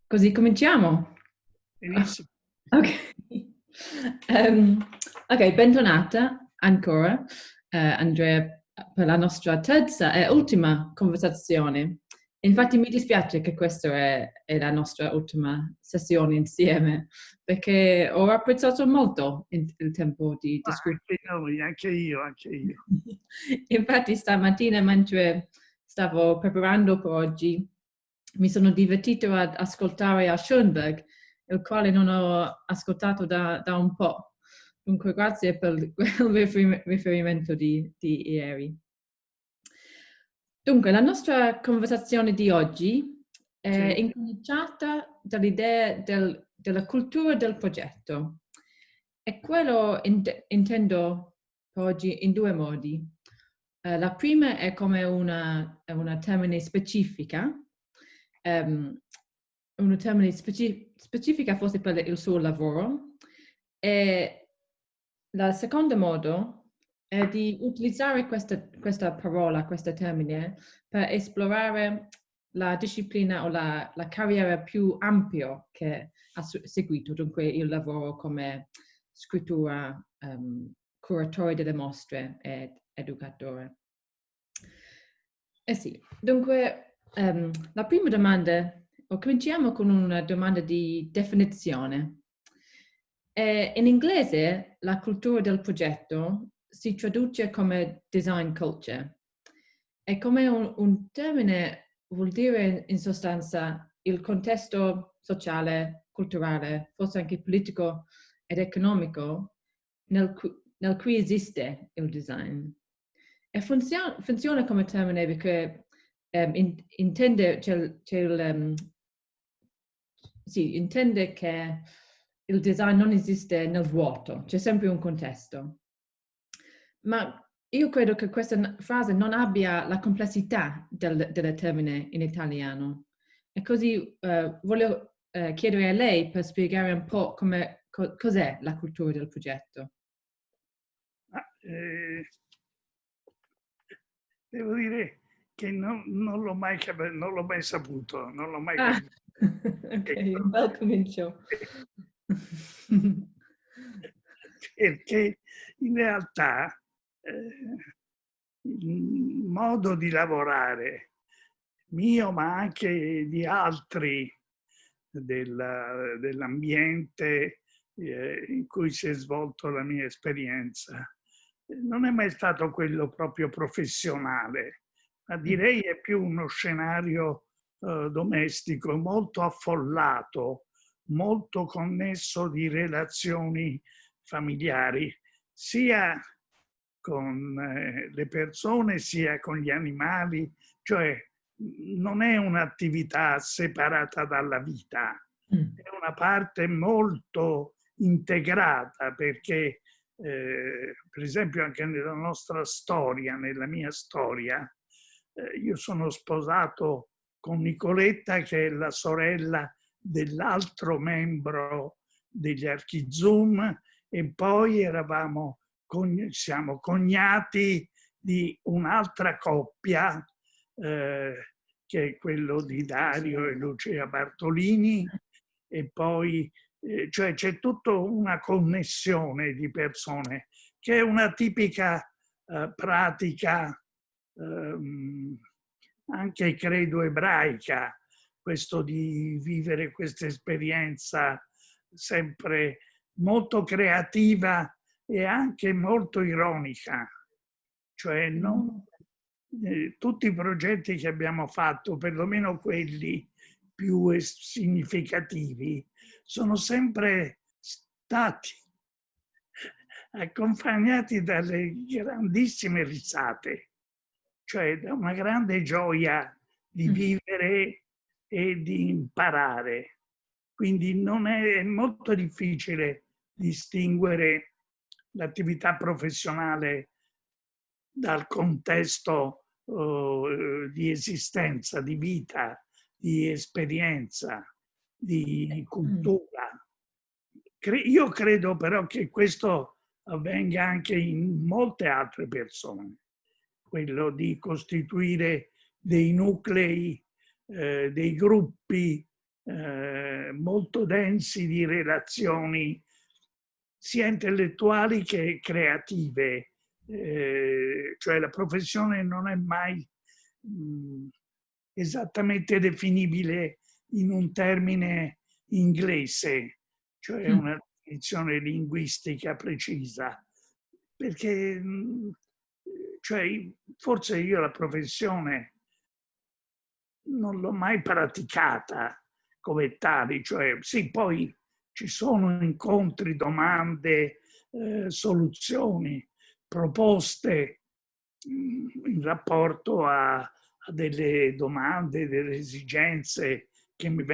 Così cominciamo. Benissimo. Ok. Ehm, ok, bentornata ancora, Andrea, per la nostra terza e ultima conversazione. Infatti mi dispiace che questa è la nostra ultima sessione insieme, perché ho apprezzato molto il tempo di Ma discutere. anche noi, anche io, anche io. Infatti stamattina mentre stavo preparando per oggi mi sono divertito ad ascoltare a Schoenberg, il quale non ho ascoltato da un po'. Dunque grazie per quel riferimento di ieri. Dunque, la nostra conversazione di oggi è Sì, incominciata dall'idea della cultura del progetto. E quello intendo per oggi in due modi. La prima è come una termine specifica, ehm, una termine specifica forse per il suo lavoro. E il secondo modo è di utilizzare questa parola, questo termine, per esplorare la disciplina o la carriera più ampia che ha seguito, dunque il lavoro come scrittura, curatore delle mostre ed educatore. Eh sì, dunque la prima domanda, o cominciamo con una domanda di definizione. In inglese la cultura del progetto si traduce come design culture e come un termine vuol dire in sostanza il contesto sociale, culturale, forse anche politico ed economico nel cui esiste il design. E funziona come termine perché intende, sì, intende che il design non esiste nel vuoto, c'è sempre un contesto. Ma io credo che questa frase non abbia la complessità del termine in italiano. E così voglio chiedere a lei per spiegare un po' cos'è la cultura del progetto. ma, devo dire che non l'ho mai non l'ho mai saputo, non l'ho mai Ah, capito. ok, Ecco. un bel comincio. Perché in realtà il modo di lavorare mio, ma anche di altri dell'ambiente in cui si è svolto la mia esperienza, non è mai stato quello proprio professionale, ma Mm, direi è più uno scenario domestico, molto affollato, molto connesso di relazioni familiari, sia con le persone sia con gli animali, cioè non è un'attività separata dalla vita, mm, è una parte molto integrata perché per esempio anche nella nostra storia, nella mia storia, io sono sposato con Nicoletta che è la sorella dell'altro membro degli Archizoom e poi siamo cognati di un'altra coppia che è quello di Dario e Lucia Bartolini e poi cioè c'è tutta una connessione di persone che è una tipica pratica ehm, anche credo ebraica, questo di vivere questa esperienza sempre molto creativa e anche molto ironica. Cioè non, tutti i progetti che abbiamo fatto, perlomeno quelli più significativi, sono sempre stati accompagnati dalle grandissime risate, cioè da una grande gioia di mm, vivere e di imparare. Quindi non è molto difficile distinguere l'attività professionale dal contesto di esistenza, di vita, di esperienza, di mm. cultura. Io credo però che questo avvenga anche in molte altre persone, quello di costituire dei nuclei, dei gruppi molto densi di relazioni sia intellettuali che creative, cioè la professione non è mai esattamente definibile in un termine inglese, cioè Mm. una definizione linguistica precisa, perché cioè, forse io la professione non l'ho mai praticata come tali, cioè sì, poi ci sono incontri, domande, soluzioni, proposte in rapporto a delle domande, delle esigenze che mi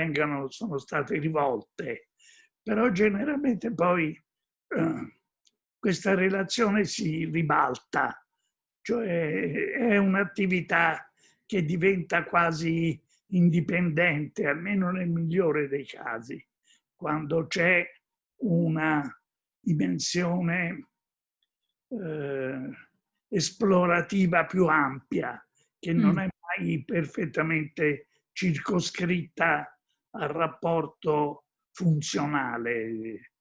sono state rivolte. Però generalmente poi questa relazione si ribalta, cioè è un'attività che diventa quasi indipendente, almeno nel migliore dei casi, quando c'è una dimensione esplorativa più ampia, che non Mm. è mai perfettamente circoscritta al rapporto funzionale.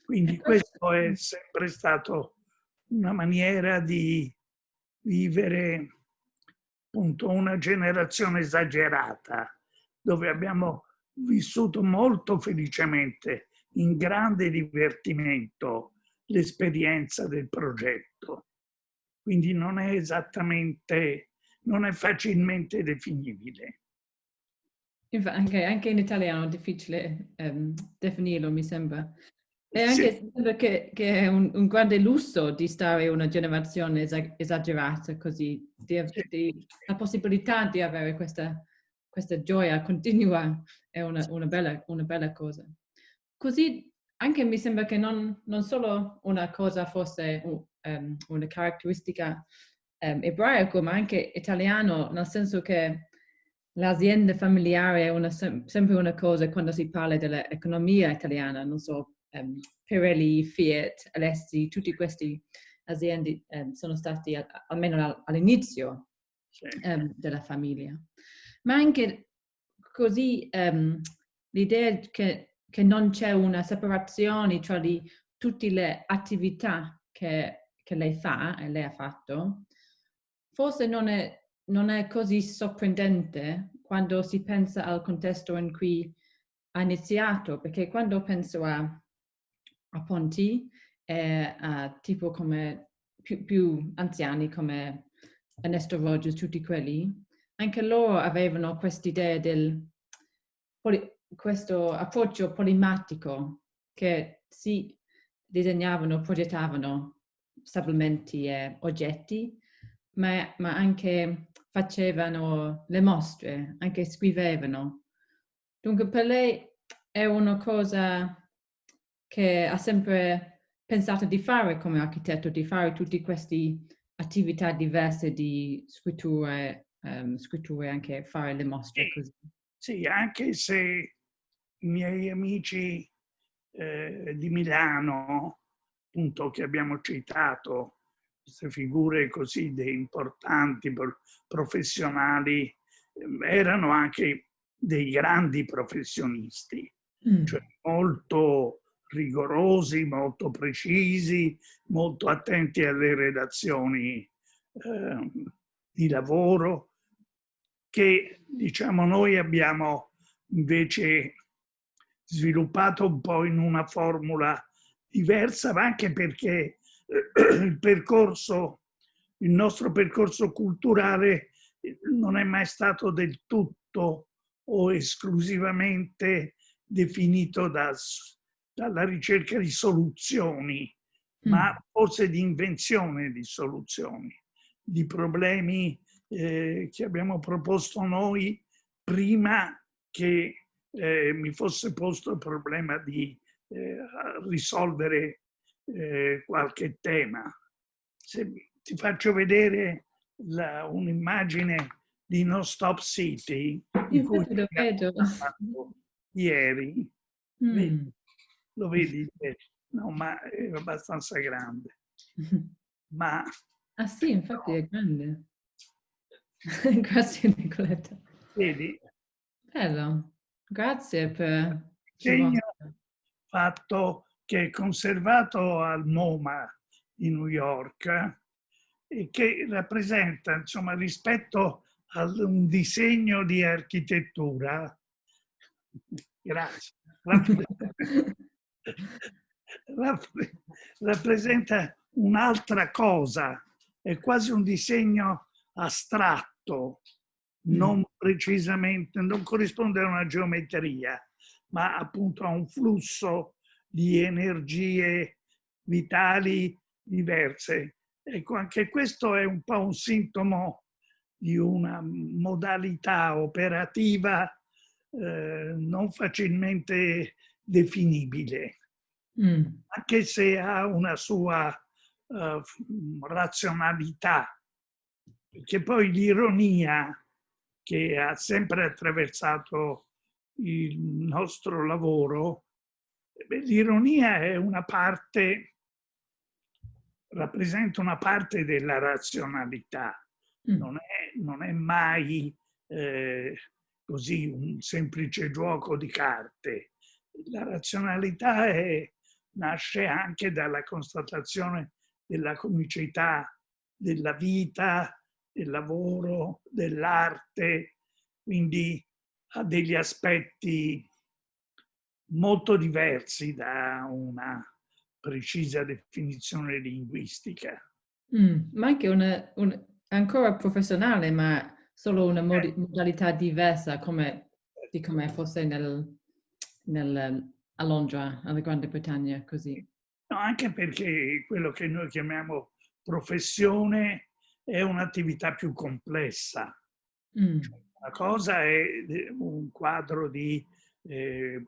Quindi questo è sempre stato una maniera di vivere appunto una generazione esagerata, dove abbiamo vissuto molto felicemente, in grande divertimento, l'esperienza del progetto. Quindi non è esattamente, non è facilmente definibile. Anche in italiano è difficile definirlo, mi sembra. E Sì, anche sembra che è un grande lusso di stare in una generazione esagerata così, sì, la possibilità di avere questa gioia continua è una bella cosa. Così anche mi sembra che non solo una cosa fosse una caratteristica ebraico, ma anche italiano, nel senso che l'azienda familiare è sempre una cosa quando si parla dell'economia italiana, non so, Pirelli, Fiat, Alessi, tutte queste aziende sono stati almeno all'inizio sì. della famiglia. Ma anche così l'idea che non c'è una separazione tra tutte le attività che lei fa e lei ha fatto, forse non è così sorprendente quando si pensa al contesto in cui ha iniziato, perché quando penso a Ponti e a tipo come più anziani come Ernesto Rogers, tutti quelli, anche loro avevano quest'idea questo approccio polimatico che si disegnavano, progettavano stabilimenti e oggetti, ma anche facevano le mostre, anche scrivevano. Dunque per lei è una cosa che ha sempre pensato di fare come architetto, di fare tutte queste attività diverse di scritture anche fare le mostre Sì, così. sì, anche se i miei amici di Milano, appunto, che abbiamo citato, queste figure così importanti, professionali, erano anche dei grandi professionisti, cioè Mm. molto rigorosi, molto precisi, molto attenti alle relazioni di lavoro, che diciamo noi abbiamo invece sviluppato un po' in una formula diversa, ma anche perché il nostro percorso culturale non è mai stato del tutto o esclusivamente definito dalla ricerca di soluzioni, ma Mm. forse di invenzione di soluzioni, di problemi che abbiamo proposto noi prima che mi fosse posto il problema di risolvere qualche tema. Se ti faccio vedere un'immagine di No Stop City, di cui Infatti lo abbiamo vedo. parlato ieri, vedi, Mm. lo vedi? No, ma è abbastanza grande. Ma Ah sì, infatti è grande. Grazie Nicoletta. vedi, Bello. Grazie per il Segno vostro. fatto che è conservato al MoMA di New York e che rappresenta, insomma, rispetto a un disegno di architettura, grazie, rappresenta un'altra cosa, è quasi un disegno astratto, non precisamente, non corrisponde a una geometria, ma appunto a un flusso di energie vitali diverse. Ecco, anche questo è un po' un sintomo di una modalità operativa non facilmente definibile, anche se ha una sua razionalità, perché poi l'ironia che ha sempre attraversato il nostro lavoro, l'ironia è una parte, rappresenta una parte della razionalità, non è mai così un semplice gioco di carte. La razionalità nasce anche dalla constatazione della comicità della vita, del lavoro, dell'arte, quindi ha degli aspetti molto diversi da una precisa definizione linguistica. Ma anche ancora professionale, ma solo una modalità diversa di come fosse a Londra, alla Grande Bretagna, così. No, anche perché quello che noi chiamiamo professione è un'attività più complessa. Una cosa è un quadro di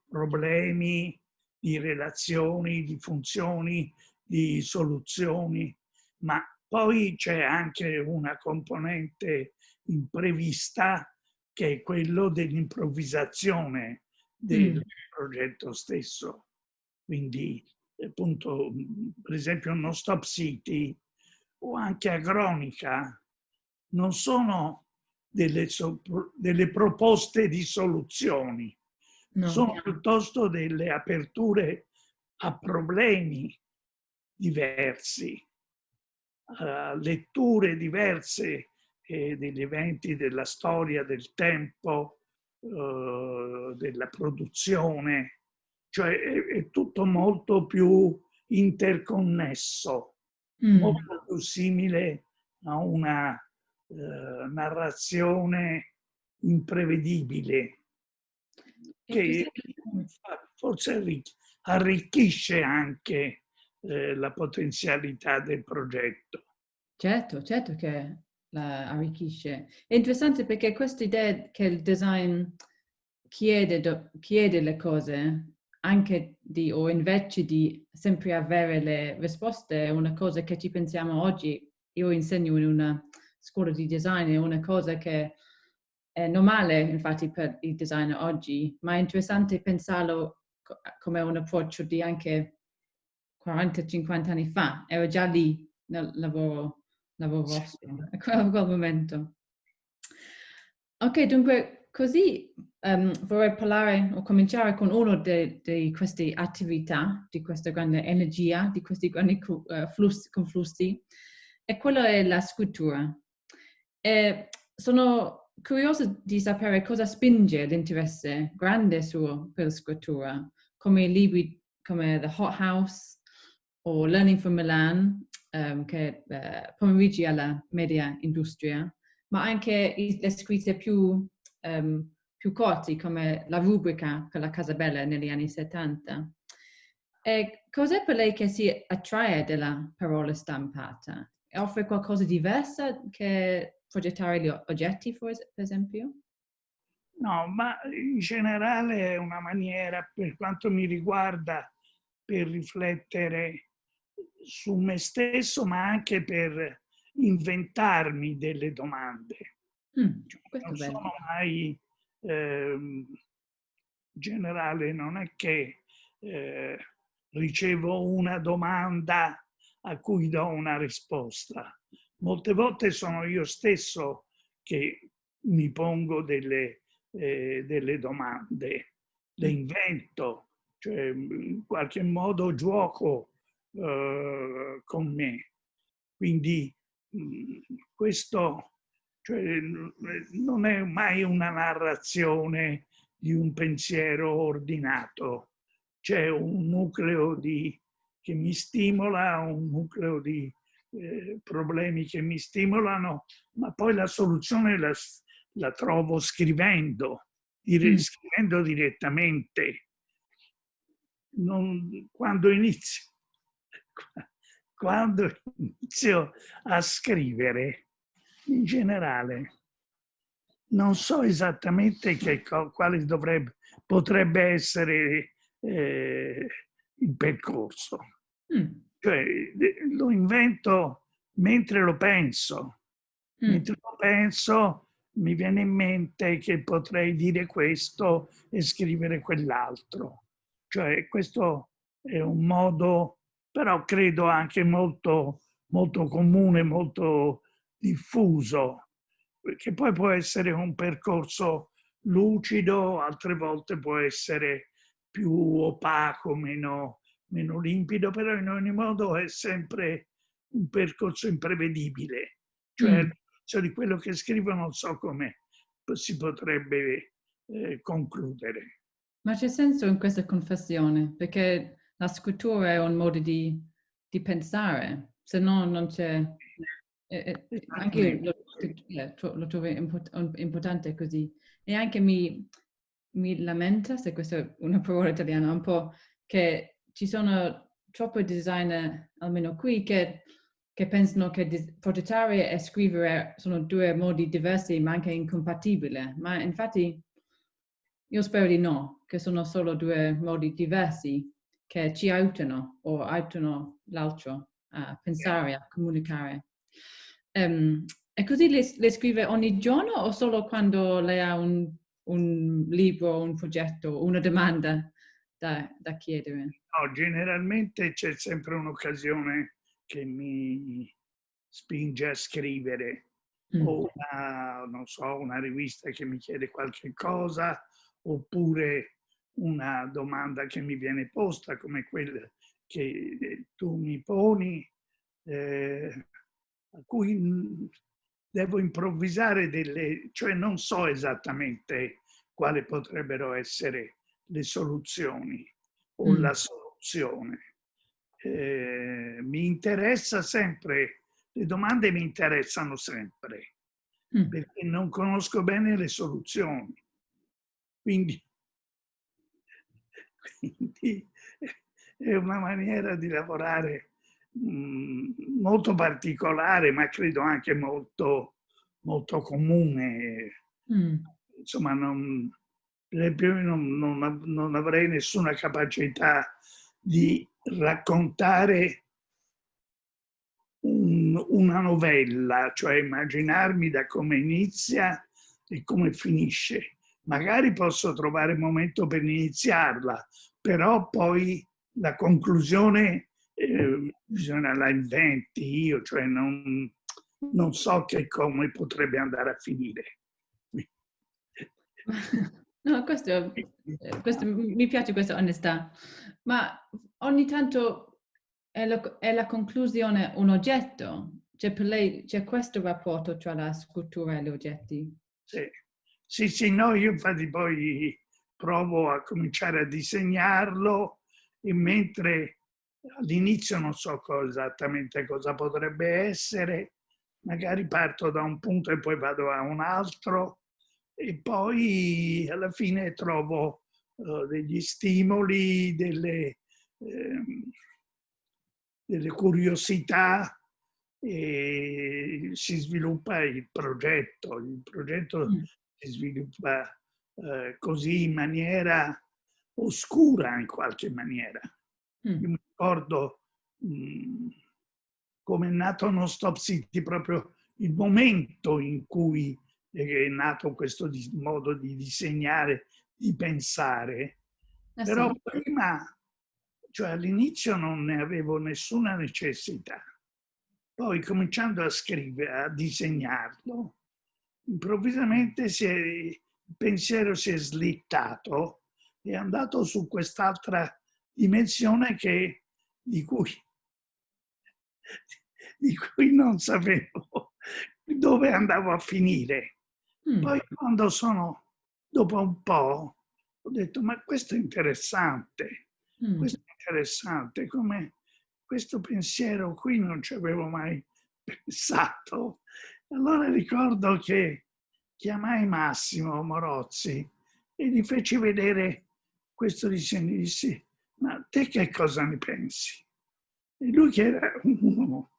problemi, di relazioni, di funzioni, di soluzioni, ma poi c'è anche una componente imprevista che è quello dell'improvvisazione del progetto stesso. Quindi, appunto, per esempio, No Stop City o anche Agronica non sono delle proposte di soluzioni, sono piuttosto delle aperture a problemi diversi, a letture diverse degli eventi della storia, del tempo, della produzione, cioè è tutto molto più interconnesso, molto più simile a una narrazione imprevedibile che forse arricchisce anche la potenzialità del progetto. Certo, certo che la arricchisce. È interessante perché questa idea che il design chiede le cose anche o invece di sempre avere le risposte è una cosa che ci pensiamo oggi. Io insegno in una scuola di design, è una cosa che è normale infatti per il design oggi, ma è interessante pensarlo come un approccio di anche 40-50 anni fa. Era già lì nel lavoro vostro, a quel momento. Ok, dunque così vorrei parlare o cominciare con una di queste attività, di questa grande energia, di questi grandi conflussi, e quello è la scrittura. E sono curiosa di sapere cosa spinge l'interesse grande suo per la scrittura, come libri come The Hot House o Learning from Milan, che pomeriggi alla media industria, ma anche le scritte più corti come la rubrica per la Casa Bella negli anni 70. E cos'è per lei che si attrae della parola stampata? Offre qualcosa di diverso che progettare gli oggetti, per esempio? No, ma in generale è una maniera, per quanto mi riguarda, per riflettere su me stesso, ma anche per inventarmi delle domande. Questo Non è bello. sono mai in generale, non è che ricevo una domanda a cui do una risposta. Molte volte sono io stesso che mi pongo delle delle domande, le invento, cioè in qualche modo gioco con me. Quindi questo, cioè, non è mai una narrazione di un pensiero ordinato. C'è un nucleo che mi stimola, un nucleo di problemi che mi stimolano, ma poi la soluzione la trovo scrivendo, scrivendo direttamente. Quando inizio a scrivere, in generale, non so esattamente quale potrebbe essere il percorso. Cioè, lo invento mentre lo penso. Mentre lo penso, mi viene in mente che potrei dire questo e scrivere quell'altro. Cioè, questo è un modo, però credo anche molto, molto comune, molto diffuso, che poi può essere un percorso lucido, altre volte può essere più opaco, meno limpido, però in ogni modo è sempre un percorso imprevedibile. Cioè, di quello che scrivo non so come si potrebbe concludere. Ma c'è senso in questa confessione? Perché la scrittura è un modo di pensare, se no non c'è... anche io lo trovo importante così. E anche mi lamenta, se questa è una parola italiana, un po' che ci sono troppi designer, almeno qui, che pensano che progettare e scrivere sono due modi diversi ma anche incompatibili. Ma infatti io spero di no, che sono solo due modi diversi che ci aiutano o aiutano l'altro a pensare, a comunicare. E così le scrive ogni giorno o solo quando lei ha un libro, un progetto, una domanda da chiedere? No, generalmente c'è sempre un'occasione che mi spinge a scrivere, o non so, una rivista che mi chiede qualche cosa, oppure una domanda che mi viene posta come quella che tu mi poni, a cui devo improvvisare cioè non so esattamente quali potrebbero essere le soluzioni o la soluzione. Mi interessa sempre, le domande mi interessano sempre, perché non conosco bene le soluzioni. Quindi è una maniera di lavorare molto particolare, ma credo anche molto, molto comune. Insomma, per esempio, io non avrei nessuna capacità di raccontare una novella, cioè immaginarmi da come inizia e come finisce. Magari posso trovare il momento per iniziarla, però poi la conclusione bisogna la inventi io, cioè non so come potrebbe andare a finire. No, questo mi piace questa onestà, ma ogni tanto è la conclusione un oggetto? Cioè per lei c'è questo rapporto tra la scrittura e gli oggetti? Sì, no, io infatti poi provo a cominciare a disegnarlo e mentre all'inizio non so esattamente cosa potrebbe essere, magari parto da un punto e poi vado a un altro e poi alla fine trovo degli stimoli, delle curiosità e si sviluppa il progetto. Il progetto si sviluppa così in maniera oscura, in qualche maniera. Io mi ricordo come è nato Non Stop City, proprio il momento in cui è nato questo modo di disegnare, di pensare. Però prima, cioè all'inizio non ne avevo nessuna necessità. Poi cominciando a scrivere, a disegnarlo, improvvisamente il pensiero si è slittato, è andato su quest'altra dimensione di cui non sapevo dove andavo a finire. Poi quando dopo un po', ho detto, ma questo è interessante, come questo pensiero qui non ci avevo mai pensato. Allora ricordo che chiamai Massimo Morozzi e gli feci vedere questo disegno. Gli dissi, ma te che cosa ne pensi? E lui, che era uno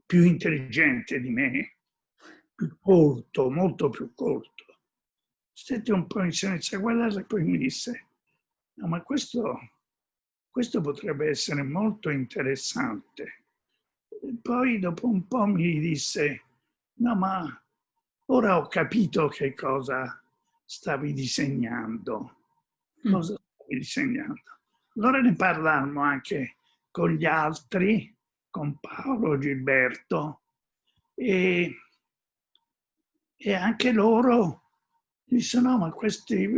più intelligente di me, più colto, molto più colto, stette un po' in silenzio a guardarla e poi mi disse, no, ma questo potrebbe essere molto interessante. E poi dopo un po' mi disse, no, ma ora ho capito che cosa stavi disegnando. Cosa stavi disegnando? Allora ne parlammo anche con gli altri, con Paolo, Gilberto, e anche loro dissero, no, ma questi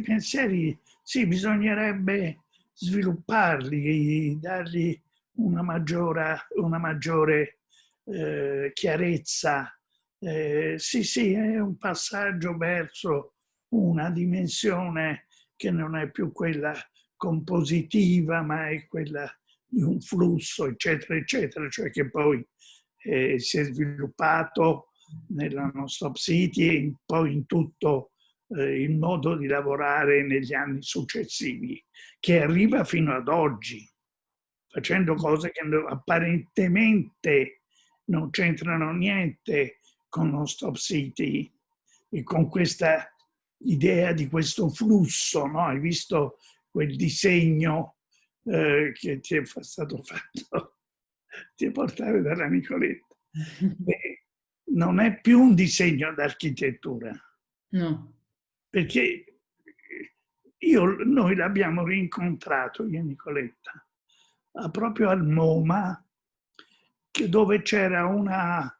pensieri, sì, bisognerebbe svilupparli, dargli una maggiore chiarezza. Sì, è un passaggio verso una dimensione che non è più quella compositiva, ma è quella di un flusso, eccetera, eccetera, cioè che poi si è sviluppato nella nostra City e poi in tutto il modo di lavorare negli anni successivi, che arriva fino ad oggi, facendo cose che apparentemente non c'entrano niente con lo Stop City e con questa idea di questo flusso, no? Hai visto quel disegno che ti è stato fatto, ti è portato dalla Nicoletta. Beh, non è più un disegno d'architettura. No. Perché noi l'abbiamo rincontrato, io e Nicoletta, proprio al MoMA, dove c'era una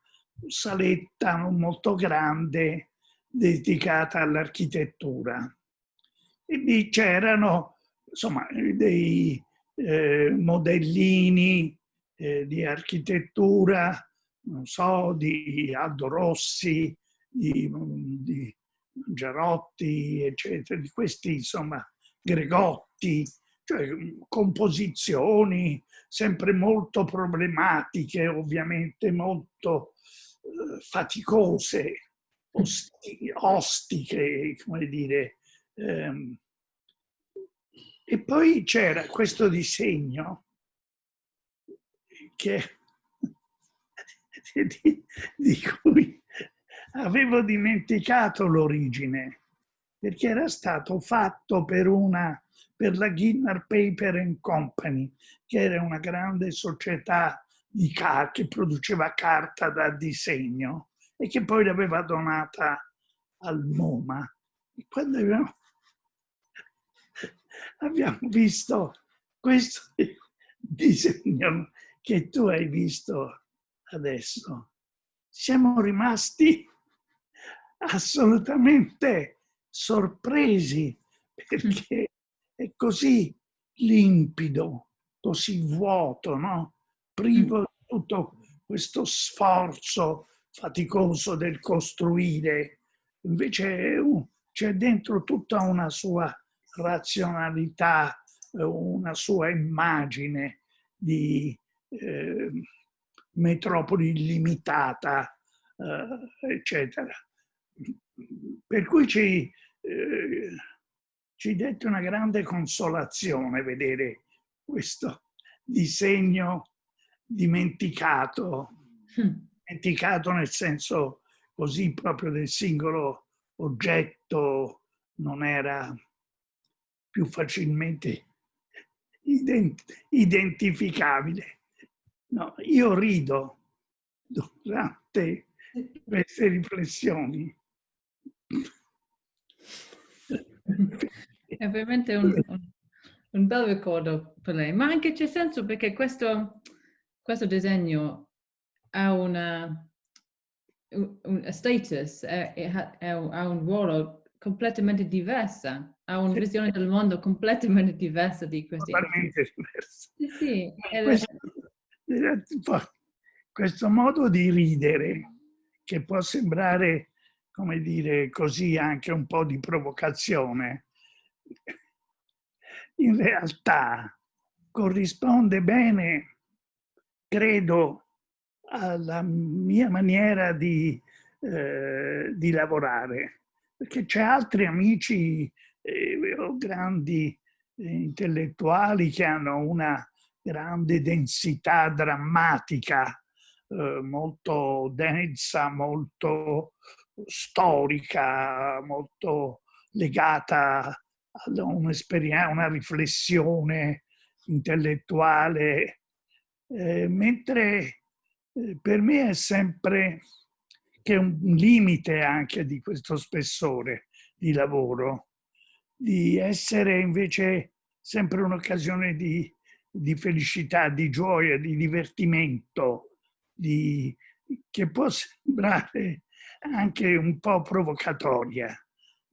saletta molto grande dedicata all'architettura. E lì c'erano, insomma, dei modellini di architettura, non so, di Aldo Rossi, di Giarotti, eccetera, di questi, insomma, Gregotti, cioè composizioni sempre molto problematiche, ovviamente molto faticose, ostiche, come dire. E poi c'era questo disegno che, di cui avevo dimenticato l'origine, perché era stato fatto per la Gilmer Paper Company, che era una grande società che produceva carta da disegno e che poi l'aveva donata al MoMA. E quando abbiamo visto questo disegno che tu hai visto adesso, siamo rimasti assolutamente sorpresi perché è così limpido, così vuoto, no? Privo di tutto questo sforzo faticoso del costruire. Invece c'è dentro tutta una sua razionalità, una sua immagine di metropoli limitata, eccetera. Per cui ci dette una grande consolazione vedere questo disegno dimenticato nel senso così proprio del singolo oggetto, non era più facilmente identificabile. No, io rido durante queste riflessioni. È veramente un bel ricordo per lei, ma anche c'è senso perché questo disegno ha un status, ha un ruolo completamente diversa, ha una Sì, visione del mondo completamente diversa di questi altri. totalmente diverso. Sì, sì, Questo, questo modo di ridere, che può sembrare, come dire, così anche un po' di provocazione, in realtà corrisponde bene, credo, alla mia maniera di lavorare, perché c'è altri amici o grandi intellettuali che hanno una grande densità drammatica, molto densa, molto storica, molto legata a un'esperienza, una riflessione intellettuale, mentre per me è sempre che un limite anche di questo spessore di lavoro, di essere invece sempre un'occasione di felicità, di gioia, di divertimento, che può sembrare anche un po' provocatoria,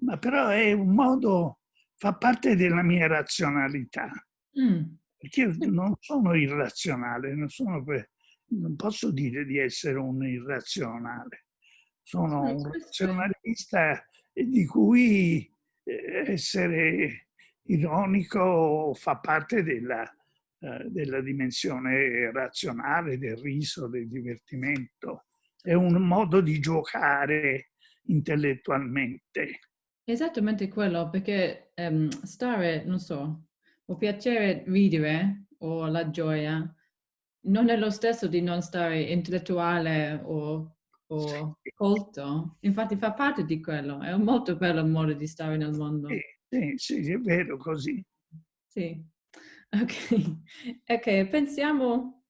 ma però è un modo, fa parte della mia razionalità. Mm. Perché io Sì, non sono irrazionale, non posso dire di essere un irrazionale. Sono un questo è... razionalista di cui essere ironico fa parte della dimensione razionale, del riso, del divertimento. È un modo di giocare intellettualmente. Esattamente quello, perché stare, non so, o piacere ridere o la gioia non è lo stesso di non stare intellettuale o colto. Infatti fa parte di quello, è un molto bello modo di stare nel Sì, mondo. sì, sì, è vero così. Sì, ok. Ok, pensiamo,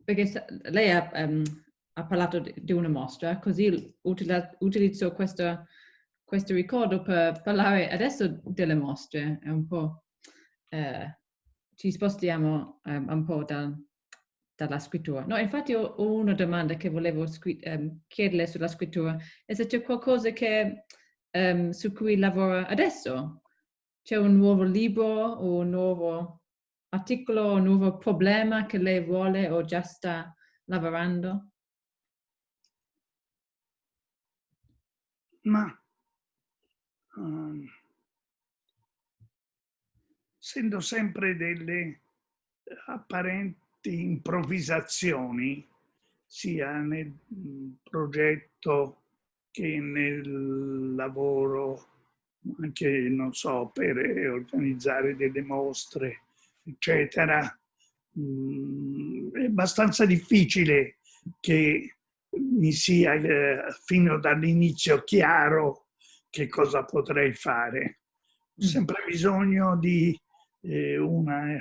perché lei ha parlato di una mostra, così utilizzo questo ricordo per parlare adesso delle mostre, è un po', eh, ci spostiamo un po' dalla scrittura. No, infatti ho una domanda che volevo chiederle sulla scrittura, e se c'è qualcosa su cui lavora adesso. C'è un nuovo libro o un nuovo articolo, un nuovo problema che lei vuole o già sta lavorando? Ma um, essendo sempre delle apparenti improvvisazioni, sia nel progetto che nel lavoro, anche, non so, per organizzare delle mostre, eccetera, è abbastanza difficile che mi sia fino dall'inizio chiaro che cosa potrei fare. Ho Mm. sempre bisogno di una,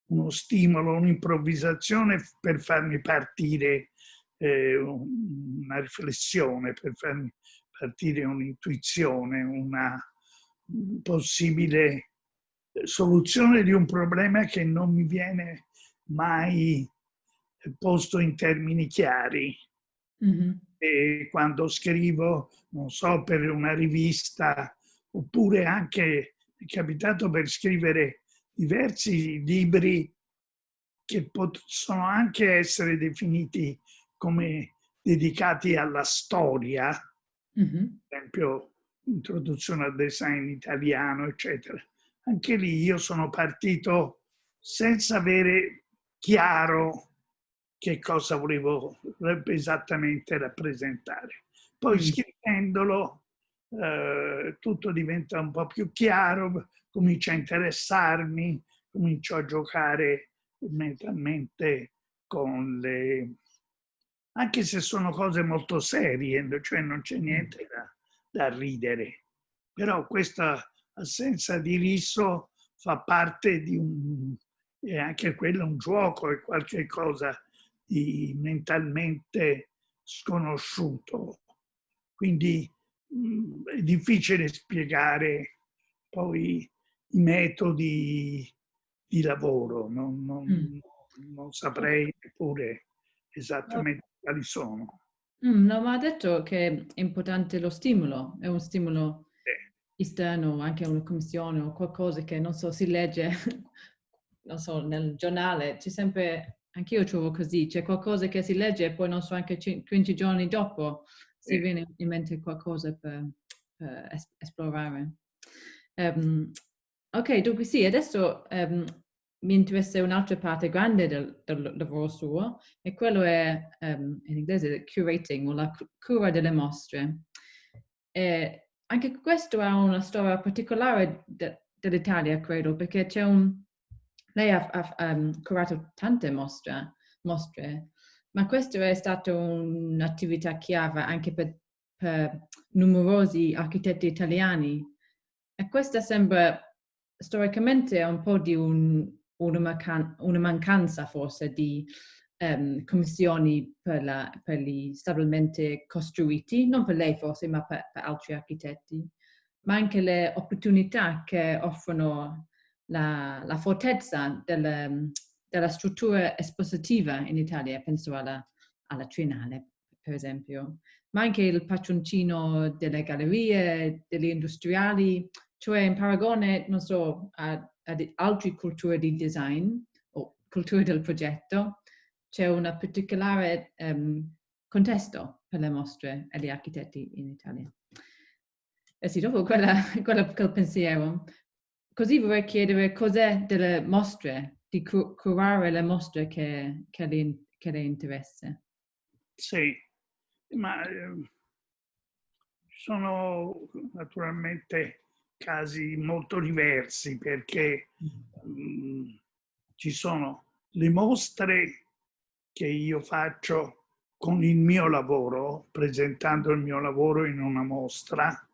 uno stimolo, un'improvvisazione per farmi partire una riflessione, per farmi partire un'intuizione, una possibile soluzione di un problema che non mi viene mai posto in termini chiari. Mhm. E quando scrivo, non so, per una rivista, oppure anche è capitato per scrivere diversi libri che possono anche essere definiti come dedicati alla storia, Mhm. per esempio introduzione al design italiano, eccetera. Anche lì io sono partito senza avere chiaro che cosa volevo esattamente rappresentare. Poi Mm. scrivendolo tutto diventa un po' più chiaro, comincio a interessarmi, comincio a giocare mentalmente con le... anche se sono cose molto serie, cioè non c'è Mm. niente da ridere. Però questa assenza di riso fa parte di un... e anche quello è un gioco, è qualche cosa di mentalmente sconosciuto. Quindi è difficile spiegare poi i metodi di lavoro, Mm. non Oh, saprei neppure oh, esattamente quali sono. No, ma ha detto che è importante lo stimolo, è un stimolo esterno, anche una commissione o qualcosa che, non so, si legge, non so, nel giornale, c'è sempre, anch'io trovo così, c'è qualcosa che si legge e poi, non so, anche 15 giorni dopo si viene in mente qualcosa per esplorare. Ok, dunque sì, adesso mi interessa un'altra parte grande del lavoro suo e quello è in inglese curating o la cura delle mostre. E anche questo ha una storia particolare dell'Italia, credo, perché lei ha curato tante mostre, ma questa è stata un'attività chiave anche per numerosi architetti italiani. E questa sembra storicamente un po' di una mancanza forse di commissioni per gli stabilimenti costruiti, non per lei forse, ma per altri architetti, ma anche le opportunità che offrono la fortezza della struttura espositiva in Italia, penso alla Triennale, per esempio, ma anche il patroncino delle gallerie, degli industriali, cioè in paragone, non so, ad altre culture di design o culture del progetto, c'è un particolare contesto per le mostre e gli architetti in Italia. Eh sì, dopo quel pensiero. Così vorrei chiedere cos'è delle mostre, di curare le mostre che le interessa. Sì, ma sono naturalmente casi molto diversi perché ci sono le mostre che io faccio con il mio lavoro, presentando il mio lavoro in una mostra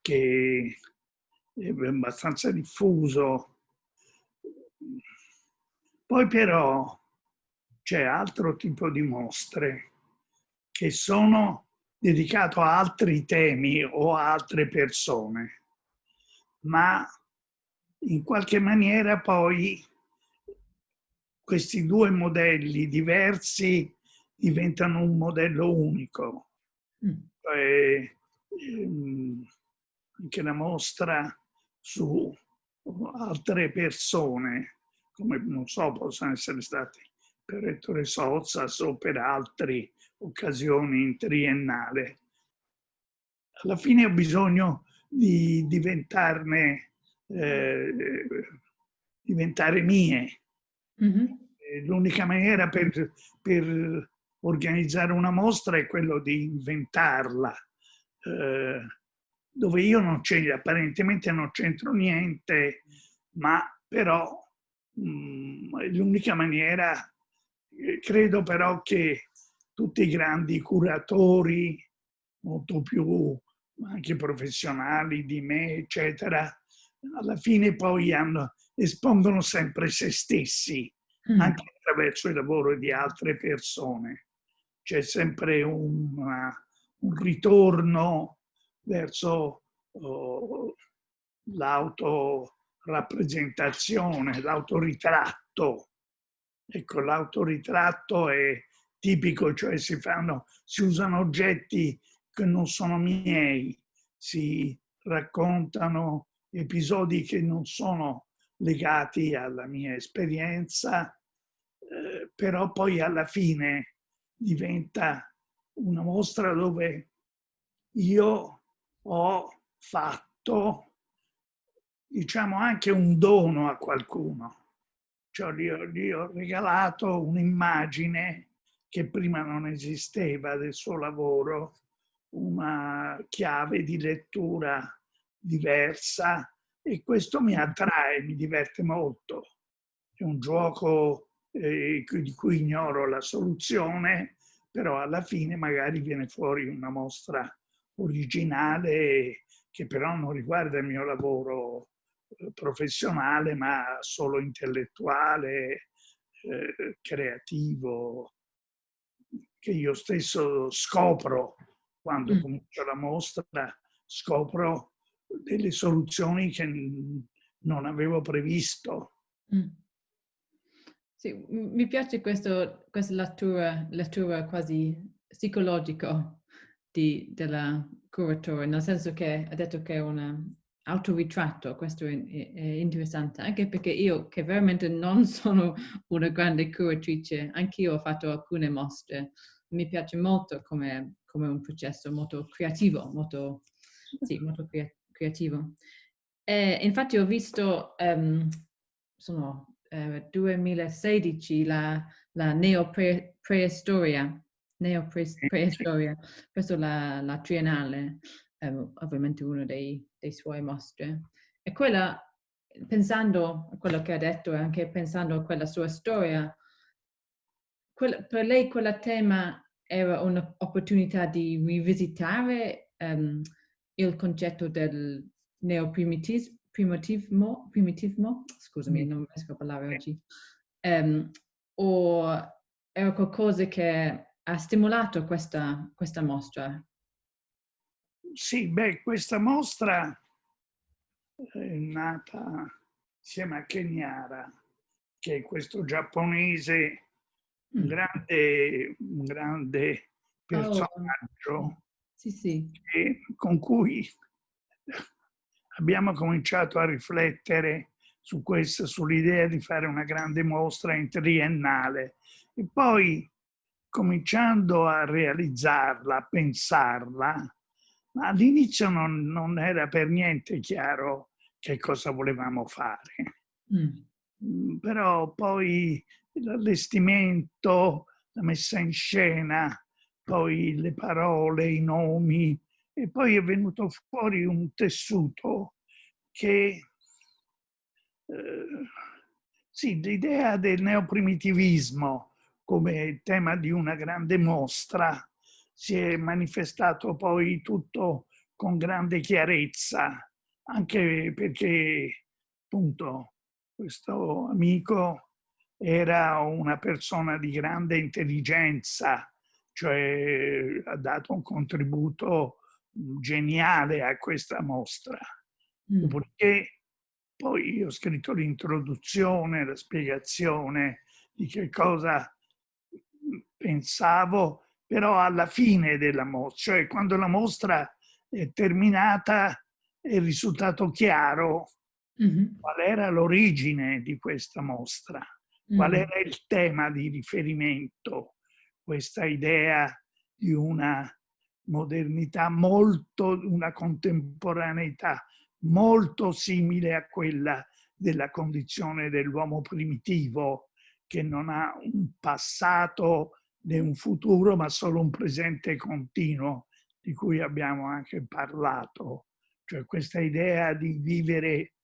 che è abbastanza diffuso. Poi però c'è altro tipo di mostre che sono dedicate a altri temi o a altre persone, ma in qualche maniera poi questi due modelli diversi diventano un modello unico. Cioè, anche la mostra su altre persone, come non so, possono essere stati per Ettore Sozzas o per altre occasioni in triennale. Alla fine ho bisogno di diventare mie. L'unica maniera per organizzare una mostra è quello di inventarla, dove io apparentemente non c'entro niente, ma però l'unica maniera, credo però che tutti i grandi curatori, molto più anche professionali di me, eccetera, alla fine poi espongono sempre se stessi, anche attraverso il lavoro di altre persone. C'è sempre un ritorno verso l'autorappresentazione, l'autoritratto. Ecco, l'autoritratto è tipico, cioè si usano oggetti che non sono miei, si raccontano episodi che non sono legati alla mia esperienza, però poi alla fine diventa una mostra dove io ho fatto, diciamo, anche un dono a qualcuno. Cioè gli ho regalato un'immagine che prima non esisteva del suo lavoro, una chiave di lettura diversa, e questo mi attrae, mi diverte molto. È un gioco di cui ignoro la soluzione, però alla fine magari viene fuori una mostra originale che però non riguarda il mio lavoro professionale, ma solo intellettuale, creativo, che io stesso scopro quando comincio la mostra, scopro delle soluzioni che non avevo previsto. Sì, mi piace questa lettura quasi psicologico della curatore, nel senso che ha detto che è un autoritratto, questo è interessante, anche perché io che veramente non sono una grande curatrice, anch'io ho fatto alcune mostre, mi piace molto come un processo molto creativo, molto, sì, molto creativo. Infatti ho visto, sono 2016, la neopreistoria, neopreistoria, questa è la triennale, ovviamente uno dei suoi mostre. E quella, pensando a quello che ha detto e anche pensando a quella sua storia, per lei quel tema era un'opportunità di rivisitare il concetto del primitivismo, scusami, non riesco a parlare oggi, o era qualcosa che ha stimolato questa mostra? Sì, beh, questa mostra è nata insieme a Keniara, che è questo giapponese, Mm. un grande Oh, sì, personaggio sì, sì. con cui abbiamo cominciato a riflettere su questo, sull'idea di fare una grande mostra in triennale. E poi, cominciando a realizzarla, a pensarla, ma all'inizio non era per niente chiaro che cosa volevamo fare. Mm. Però poi l'allestimento, la messa in scena, poi le parole, i nomi, e poi è venuto fuori un tessuto che, sì, l'idea del neoprimitivismo come tema di una grande mostra si è manifestato poi tutto con grande chiarezza, anche perché appunto questo amico era una persona di grande intelligenza, cioè ha dato un contributo geniale a questa mostra. Mm. Dopodiché poi io ho scritto l'introduzione, la spiegazione di che cosa pensavo, però alla fine della mostra, cioè quando la mostra è terminata è risultato chiaro Mhm. qual era l'origine di questa mostra, qual Mm. era il tema di riferimento, questa idea di una modernità molto, una contemporaneità molto simile a quella della condizione dell'uomo primitivo, che non ha un passato né un futuro, ma solo un presente continuo, di cui abbiamo anche parlato. Cioè questa idea di vivere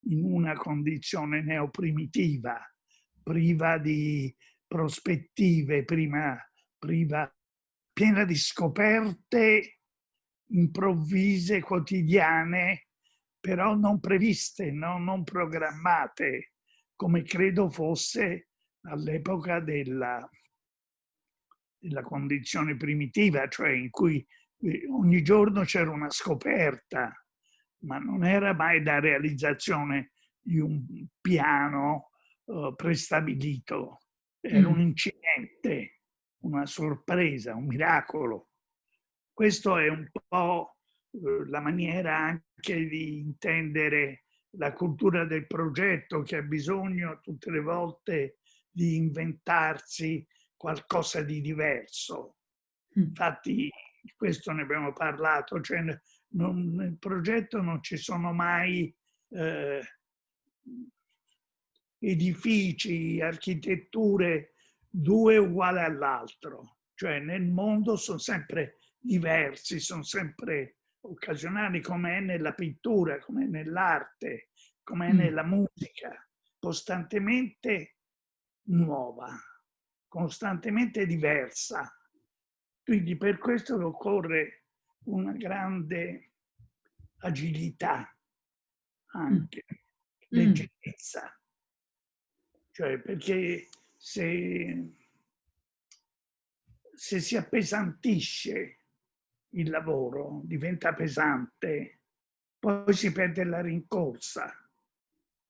in una condizione neoprimitiva, priva di prospettive, priva, piena di scoperte improvvise, quotidiane, però non previste, non programmate, come credo fosse all'epoca della condizione primitiva, cioè in cui ogni giorno c'era una scoperta, ma non era mai la realizzazione di un piano prestabilito, era un Mm. incidente, una sorpresa, un miracolo. Questo è un po' la maniera anche di intendere la cultura del progetto, che ha bisogno tutte le volte di inventarsi qualcosa di diverso. Mm. Infatti, questo ne abbiamo parlato, cioè nel progetto non ci sono mai eh, edifici, architetture due uguali all'altro, cioè nel mondo sono sempre diversi, sono sempre occasionali, come è nella pittura, come è nell'arte, come è Mm. nella musica, costantemente nuova, costantemente diversa. Quindi per questo occorre una grande agilità, Mm. anche Mm. leggerezza, cioè perché se si appesantisce il lavoro, diventa pesante, poi si perde la rincorsa,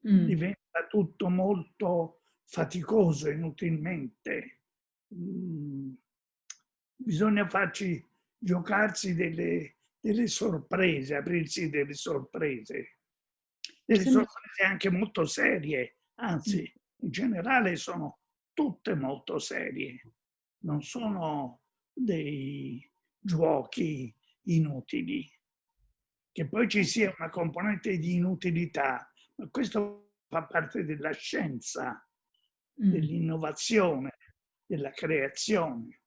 Mm. diventa tutto molto faticoso inutilmente. bisogna farci giocarsi delle sorprese, aprirsi delle sorprese Sembra... anche molto serie, Mm. anzi, in generale sono tutte molto serie, non sono dei giochi inutili. Che poi ci sia una componente di inutilità, ma questo fa parte della scienza, Mm. dell'innovazione, della creazione,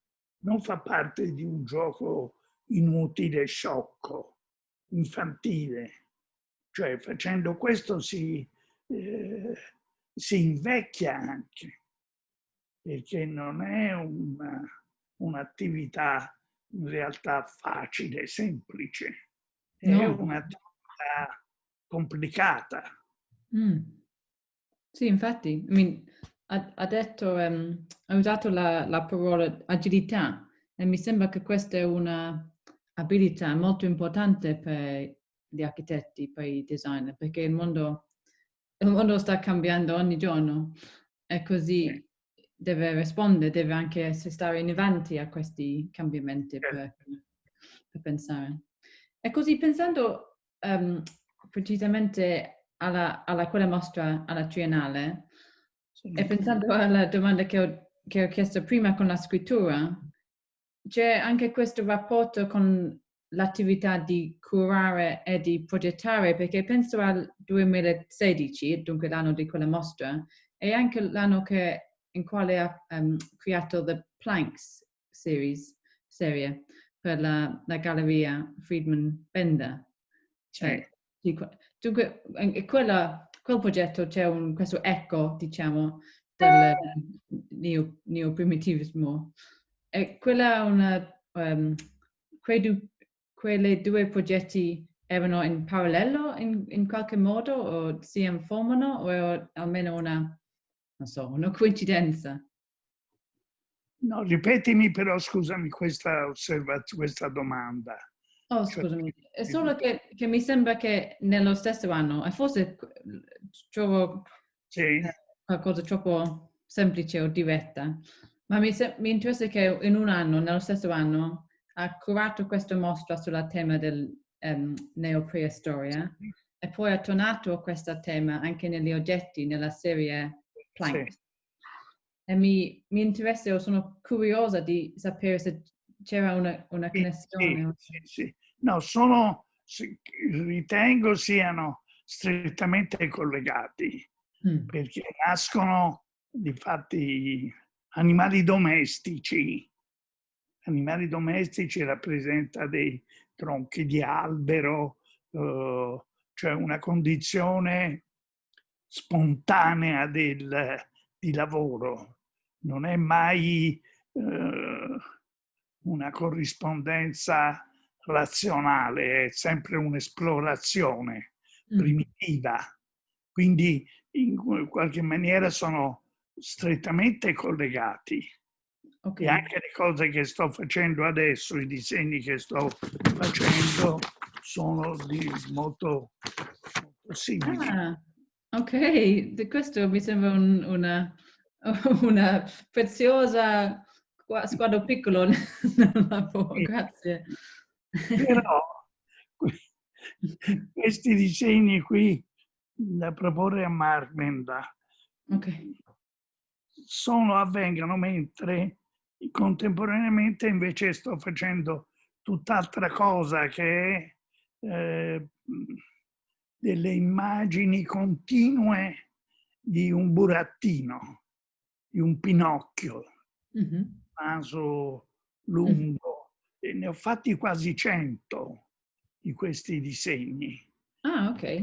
non fa parte di un gioco inutile, sciocco, infantile. Cioè facendo questo si invecchia anche, perché non è un'attività in realtà facile, semplice, è No. un'attività complicata. Mm. Sì, infatti, I mean, ha detto, ha usato la parola agilità e mi sembra che questa è una abilità molto importante per gli architetti, per i designer, perché il mondo sta cambiando ogni giorno e Eh, così deve rispondere, deve anche stare in avanti a questi cambiamenti per pensare. E così pensando precisamente quella mostra alla Triennale e sì. pensando alla domanda che ho chiesto prima con la scrittura, c'è anche questo rapporto con l'attività di curare e di progettare, perché penso al 2016, dunque l'anno di quella mostra, e anche l'anno in quale ha creato The Planks serie per la galleria Friedman Bender. Sì. Di dunque, quel progetto c'è questo eco, diciamo, del neoprimitivismo. E quella è quei due progetti erano in parallelo in qualche modo o si informano o è almeno non so, una coincidenza? No, ripetimi però, scusami, questa domanda. Oh, Cioè, scusami, è solo che mi sembra che nello stesso anno, e forse trovo sì, qualcosa troppo semplice o diretta, ma mi interessa che in un anno, nello stesso anno, ha curato questa mostra sulla tema del neopreistoria e poi ha tornato a questo tema anche negli oggetti, nella serie sì. Plank. E mi interessa, o sono curiosa di sapere se c'era una Sì, sì, connessione. sì, sì. No, ritengo siano strettamente collegati, Mm. perché nascono difatti animali domestici. Animali domestici rappresenta dei tronchi di albero, cioè una condizione spontanea di lavoro. Non è mai una corrispondenza razionale, è sempre un'esplorazione Mm. primitiva. Quindi in qualche maniera sono strettamente collegati. Ok. E anche le cose che sto facendo adesso, i disegni che sto facendo, sono molto, molto simili. Ah, ok. Questo mi sembra una preziosa squadro piccolo nel lavoro. Sì. Grazie. Però questi disegni qui da proporre a Marmenda Ok. avvengono mentre contemporaneamente invece sto facendo tutt'altra cosa che è delle immagini continue di un burattino, di un Pinocchio, Mhm. naso Mhm. lungo, e ne ho fatti quasi 100 di questi disegni, Ah, ok.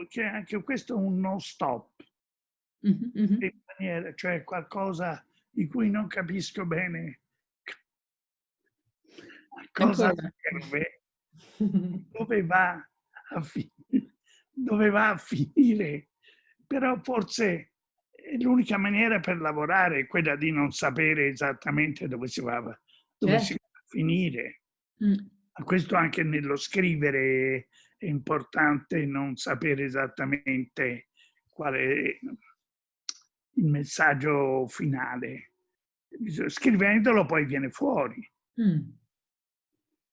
che anche questo è un non stop, Mhm, mhm. in maniera, cioè qualcosa di cui non capisco bene a cosa Ancora. serve, dove va dove va a finire, però forse l'unica maniera per lavorare è quella di non sapere esattamente dove si Certo. va a finire. Mm. Ma questo anche nello scrivere è importante non sapere esattamente qual è il messaggio finale. scrivendolo poi viene fuori. Mm.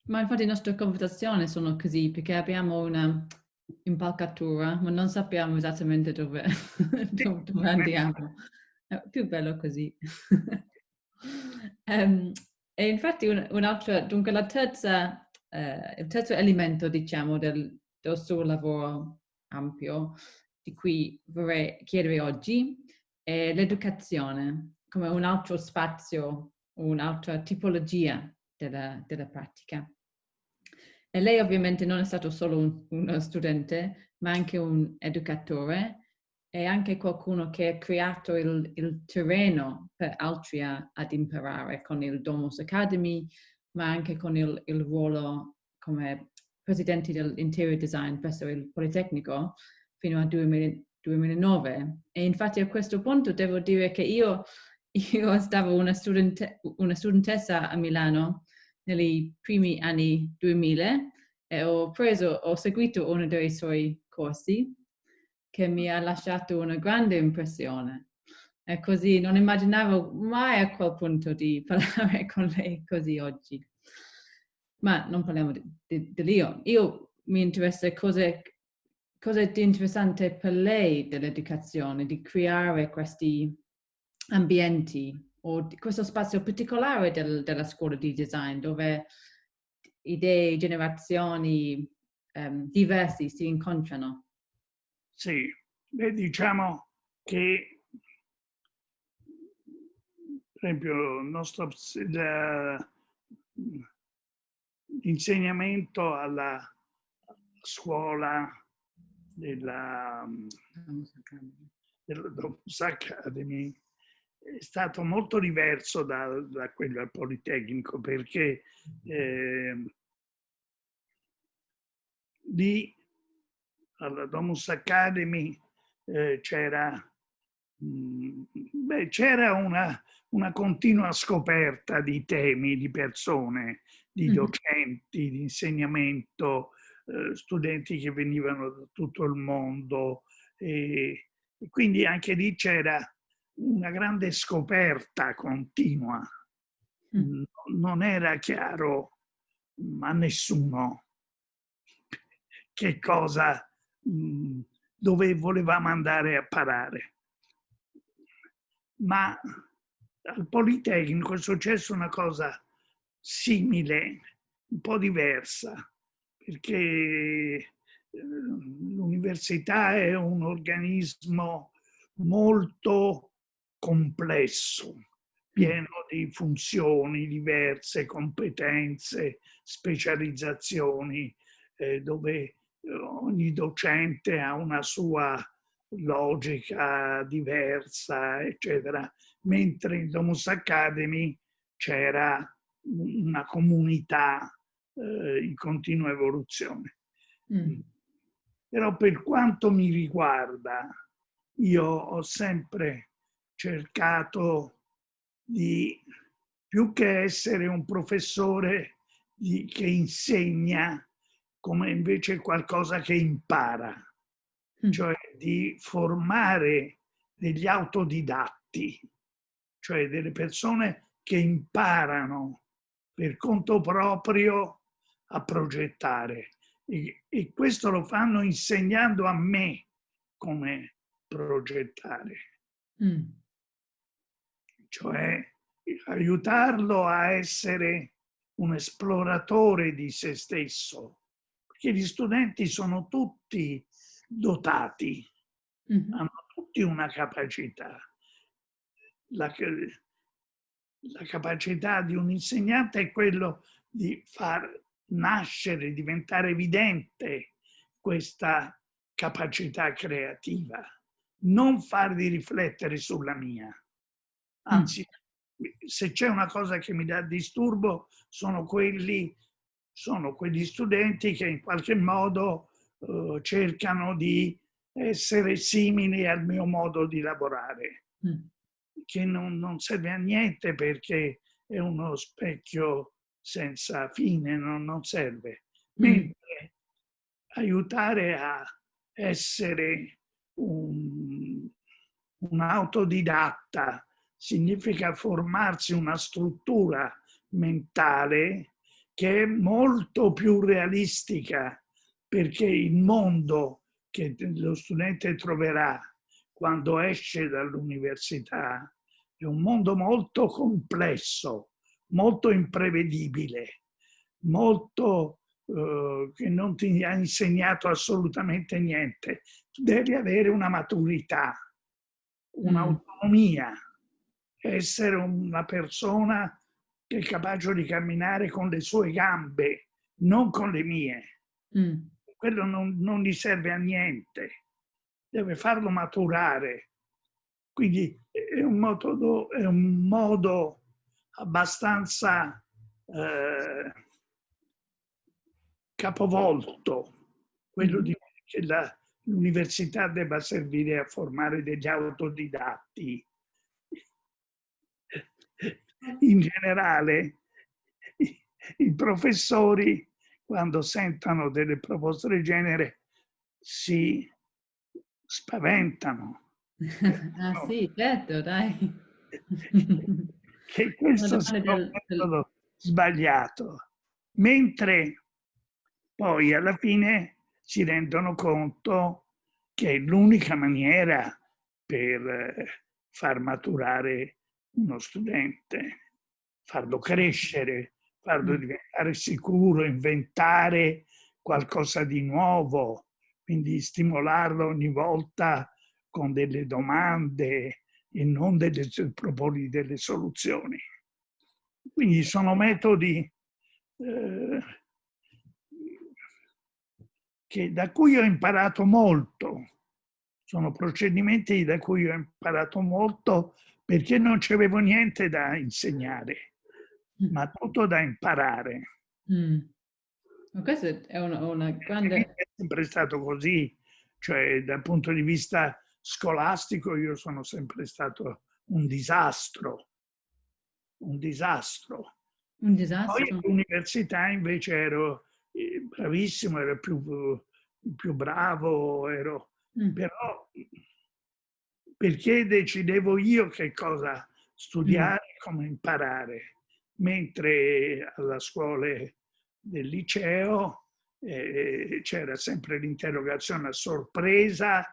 Ma infatti le nostre conversazioni sono così, perché abbiamo una impalcatura, ma non sappiamo esattamente dove, dove andiamo. È più bello così. E infatti un'altra, dunque il terzo elemento, diciamo, del suo lavoro ampio, di cui vorrei chiedere oggi, è l'educazione, come un altro spazio, un'altra tipologia della pratica. E lei ovviamente non è stato solo uno studente, ma anche un educatore e anche qualcuno che ha creato il terreno per altri ad imparare con il Domus Academy, ma anche con il ruolo come presidente dell'interior design presso il Politecnico fino al 2009. E infatti a questo punto devo dire che io stavo una studentessa a Milano nei primi anni 2000 e ho seguito uno dei suoi corsi che mi ha lasciato una grande impressione. E così non immaginavo mai a quel punto di parlare con lei così oggi. Ma non parliamo di Leo. Io mi interessa cosa è di interessante per lei dell'educazione, di creare questi ambienti o questo spazio particolare della scuola di design dove idee, generazioni diversi si incontrano. Sì, beh, diciamo che per esempio il nostro l'insegnamento alla scuola della Domus Academy è stato molto diverso da quello al Politecnico, perché lì alla Domus Academy c'era una continua scoperta di temi, di persone, di docenti, di insegnamento, studenti che venivano da tutto il mondo e quindi anche lì c'era una grande scoperta continua. Non era chiaro a nessuno che cosa, dove volevamo andare a parare. Ma al Politecnico è successa una cosa simile, un po' diversa, perché l'università è un organismo molto complesso, pieno di funzioni diverse, competenze, specializzazioni, dove ogni docente ha una sua logica diversa, eccetera, mentre in Domus Academy c'era una comunità in continua evoluzione. Però per quanto mi riguarda, io ho sempre cercato di, più che essere un professore che insegna, come invece qualcosa che impara, cioè di formare degli autodidatti, cioè delle persone che imparano per conto proprio a progettare. E questo lo fanno insegnando a me come progettare. Cioè aiutarlo a essere un esploratore di se stesso, perché gli studenti sono tutti dotati, hanno tutti una capacità. La capacità di un insegnante è quello di far nascere, diventare evidente questa capacità creativa, non farli riflettere sulla mia. Anzi, se c'è una cosa che mi dà disturbo, sono quegli studenti che in qualche modo cercano di essere simili al mio modo di lavorare, che non serve a niente perché è uno specchio senza fine, non serve. Mentre aiutare a essere un autodidatta significa formarsi una struttura mentale che è molto più realistica, perché il mondo che lo studente troverà quando esce dall'università è un mondo molto complesso, molto imprevedibile, molto che non ti ha insegnato assolutamente niente. Tu devi avere una maturità, un'autonomia, essere una persona che è capace di camminare con le sue gambe, non con le mie. Quello non gli serve a niente, deve farlo maturare. Quindi è un modo abbastanza capovolto, quello di che l'università debba servire a formare degli autodidatti. In generale, i professori, quando sentono delle proposte del genere, si spaventano. Ah sì, certo, dai. Che questo sia un metodo sbagliato, mentre poi alla fine si rendono conto che è l'unica maniera per far maturare uno studente, farlo crescere, farlo diventare sicuro, inventare qualcosa di nuovo, quindi stimolarlo ogni volta con delle domande e non proponi delle soluzioni. Quindi sono metodi da cui ho imparato molto. Sono procedimenti da cui ho imparato molto perché non c'avevo niente da insegnare, ma tutto da imparare. Ma questa è una grande... È sempre stato così, cioè dal punto di vista scolastico io sono sempre stato un disastro, un disastro. Un Poi disastro. all'università invece ero bravissimo, ero più bravo, però perché decidevo io che cosa studiare, come imparare, mentre alla scuola del liceo c'era sempre l'interrogazione a sorpresa,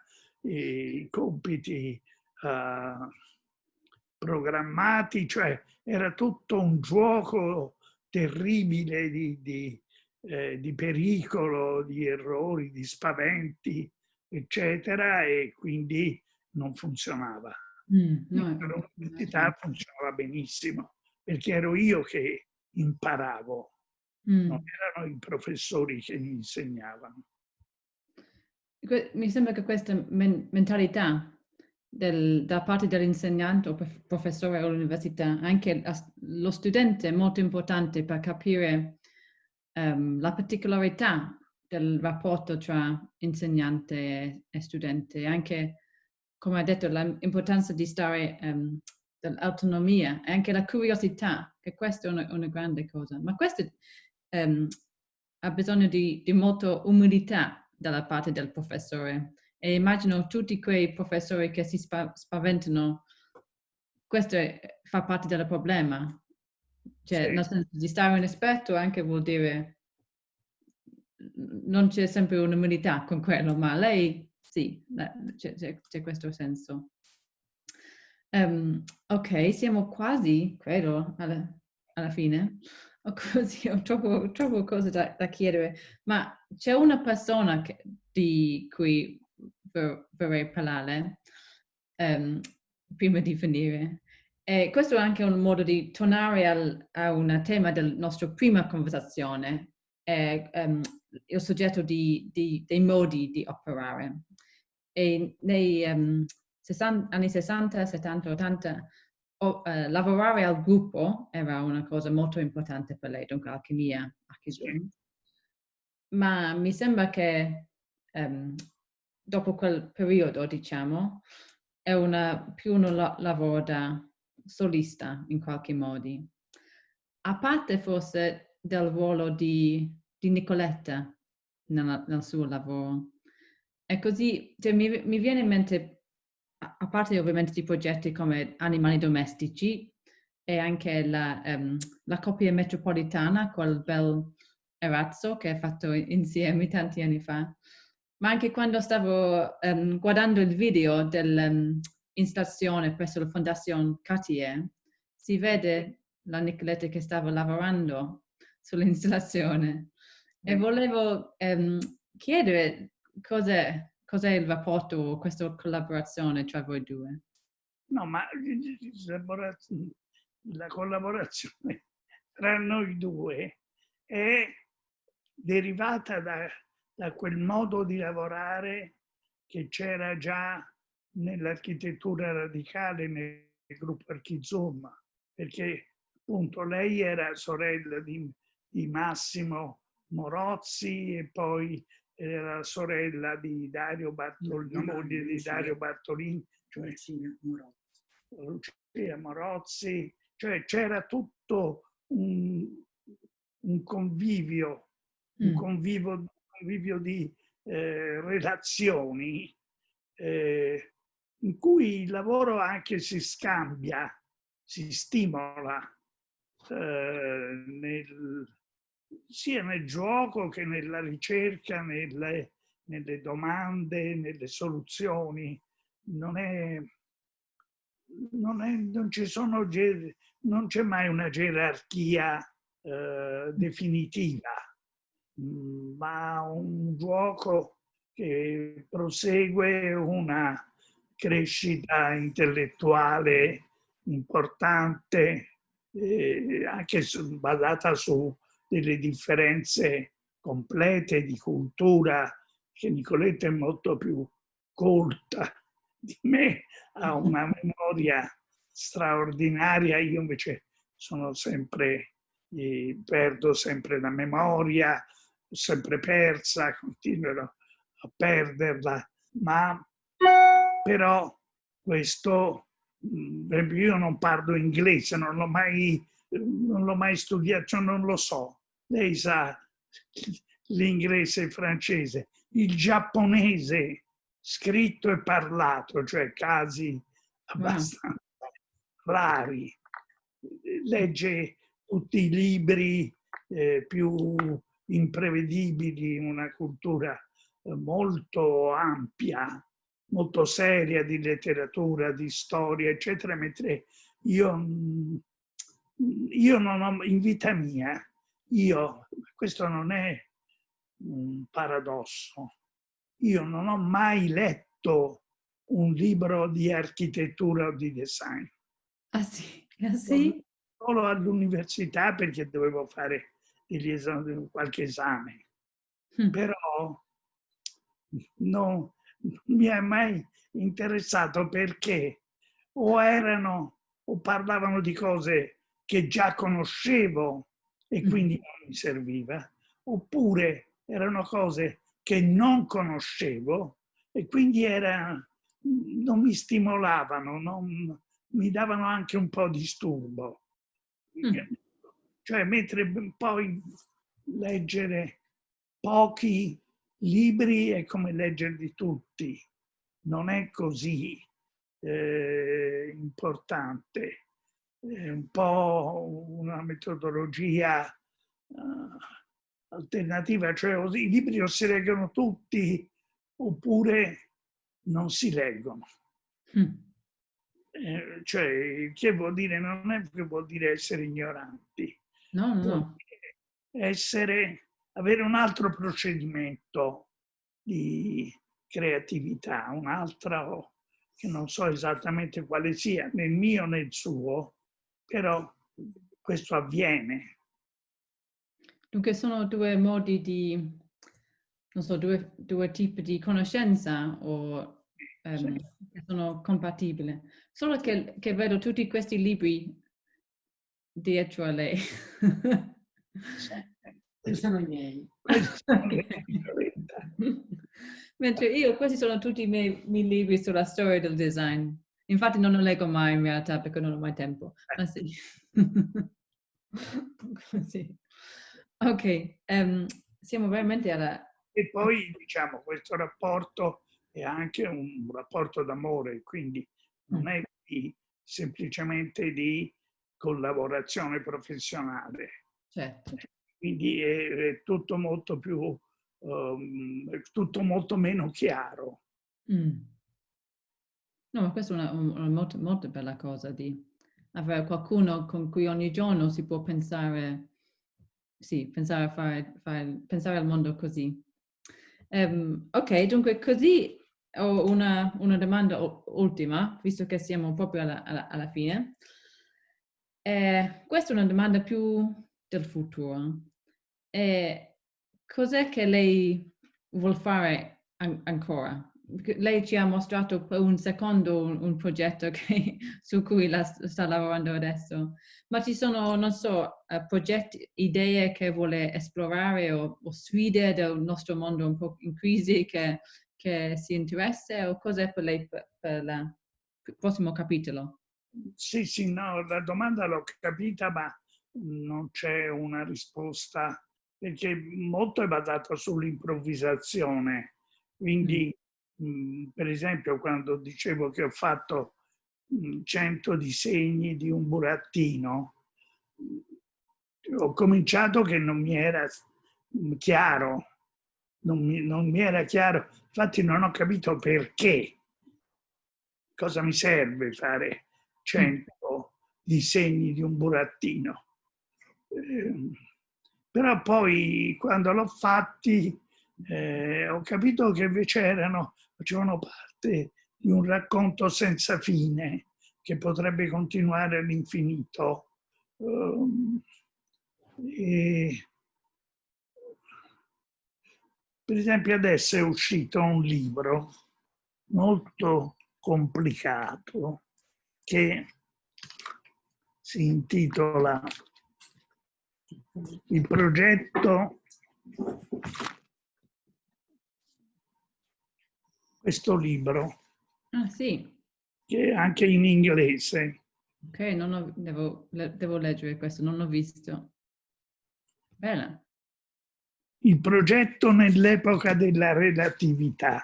i compiti programmati, cioè era tutto un gioco terribile di pericolo, di errori, di spaventi, eccetera, e quindi non funzionava. No, L'università funzionava benissimo, perché ero io che imparavo, non erano i professori che mi insegnavano. Mi sembra che questa mentalità da parte dell'insegnante o professore all'università, anche lo studente è molto importante per capire la particolarità del rapporto tra insegnante e studente, anche, come ha detto, l'importanza di stare dell'autonomia e anche la curiosità, che questa è una grande cosa. Ma questo ha bisogno di molta umiltà dalla parte del professore. E immagino tutti quei professori che si spaventano, questo fa parte del problema. Cioè, Sì. nel senso di stare un esperto anche vuol dire non c'è sempre un'umiltà con quello, ma lei sì, c'è questo senso. Ok, siamo quasi, credo, alla fine. Così ho troppo cose da chiedere, ma c'è una persona di cui vorrei parlare prima di finire. E questo è anche un modo di tornare a un tema della nostra prima conversazione, il soggetto dei modi di operare. E nei anni 60, 70, 80 lavorare al gruppo era una cosa molto importante per lei, dunque alchimia, Archesum. Ma mi sembra che dopo quel periodo, diciamo, è più un lavoro da solista in qualche modo. A parte forse del ruolo di Nicoletta nel suo lavoro. E così cioè, mi viene in mente a parte ovviamente di progetti come animali domestici e anche la coppia metropolitana, quel bel arazzo che hai fatto insieme tanti anni fa, ma anche quando stavo guardando il video dell'installazione presso la Fondazione Cartier, si vede la Nicoletta che stava lavorando sull'installazione e volevo chiedere cos'è il rapporto, questa collaborazione tra voi due? No, ma la collaborazione tra noi due è derivata da quel modo di lavorare che c'era già nell'architettura radicale nel gruppo Archizomma, perché appunto lei era sorella di Massimo Morozzi e poi era la sorella di Dario Bartolini, la moglie di Dario Bartolini, cioè Lucia Morozzi, cioè c'era tutto un convivio, un convivio di relazioni in cui il lavoro anche si scambia, si stimola sia nel gioco che nella ricerca, nelle domande, nelle soluzioni. Non c'è mai una gerarchia definitiva, ma un gioco che prosegue una crescita intellettuale importante, anche basata su delle differenze complete di cultura, che Nicoletta è molto più colta di me, ha una memoria straordinaria, io invece sono sempre, perdo sempre la memoria, l'ho sempre persa, continuerò a perderla, ma però questo, io non parlo inglese, non l'ho mai studiato, cioè non lo so. Lei sa l'inglese e il francese, il giapponese scritto e parlato, cioè casi abbastanza rari. Legge tutti i libri più imprevedibili, una cultura molto ampia, molto seria di letteratura, di storia, eccetera, mentre io non ho, in vita mia, questo non è un paradosso, io non ho mai letto un libro di architettura o di design. Ah sì? Ah sì? Solo all'università perché dovevo fare qualche esame. Però non mi è mai interessato perché o parlavano di cose che già conoscevo e quindi non mi serviva, oppure erano cose che non conoscevo e quindi non mi stimolavano, mi davano anche un po' di disturbo. Cioè, mentre poi leggere pochi libri è come leggerli tutti, non è così importante. È un po' una metodologia alternativa, cioè i libri o si leggono tutti oppure non si leggono. Cioè, che vuol dire? Non è che vuol dire essere ignoranti, No, no, vuol no. dire avere un altro procedimento di creatività, un altro che non so esattamente quale sia, né il mio né il suo, però questo avviene. Dunque sono due modi di, non so, due tipi di conoscenza o Sì. che sono compatibili. Solo che vedo tutti questi libri dietro a lei. Sì. Questi sono i miei. Questi sono le Ok. Nicoletta. Mentre io, questi sono tutti i miei libri sulla storia del design. Infatti non li leggo mai in realtà perché non ho mai tempo. Ma sì. Così. Ok, siamo veramente alla... E poi diciamo questo rapporto è anche un rapporto d'amore, quindi non è semplicemente di collaborazione professionale. Certo. Quindi è tutto molto più, è tutto molto meno chiaro. Mm. No, ma questa è una molto, molto bella cosa di avere qualcuno con cui ogni giorno si può pensare, sì, pensare a pensare al mondo così. Ok, dunque così ho una domanda ultima, visto che siamo proprio alla fine. Questa è una domanda più del futuro. Cos'è che lei vuol fare ancora? Lei ci ha mostrato per un secondo un progetto su cui sta lavorando adesso, ma ci sono, non so, progetti, idee che vuole esplorare o sfide del nostro mondo un po' in crisi che si interessa o cos'è per lei per il prossimo capitolo? Sì, sì, no, la domanda l'ho capita, ma non c'è una risposta, perché molto è basato sull'improvvisazione. Quindi, per esempio, quando dicevo che ho fatto 100 disegni di un burattino, ho cominciato che non mi era chiaro, non mi era chiaro, infatti non ho capito perché, cosa mi serve fare 100 disegni di un burattino. Però poi quando l'ho fatti ho capito che invece facevano parte di un racconto senza fine che potrebbe continuare all'infinito. E, per esempio adesso è uscito un libro molto complicato che si intitola Il progetto, questo libro, Ah, sì. che è anche in inglese. Ok, devo leggere questo, non l'ho visto. Bene. Il progetto nell'epoca della relatività,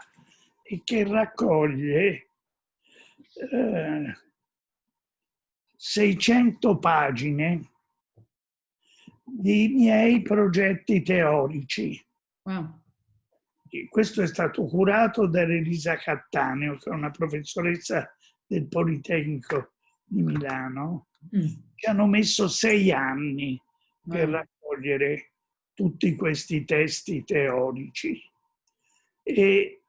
e che raccoglie 600 pagine di miei progetti teorici. Wow. Questo è stato curato da Elisa Cattaneo, che è una professoressa del Politecnico di Milano. Ci hanno messo 6 anni per Wow. raccogliere tutti questi testi teorici. E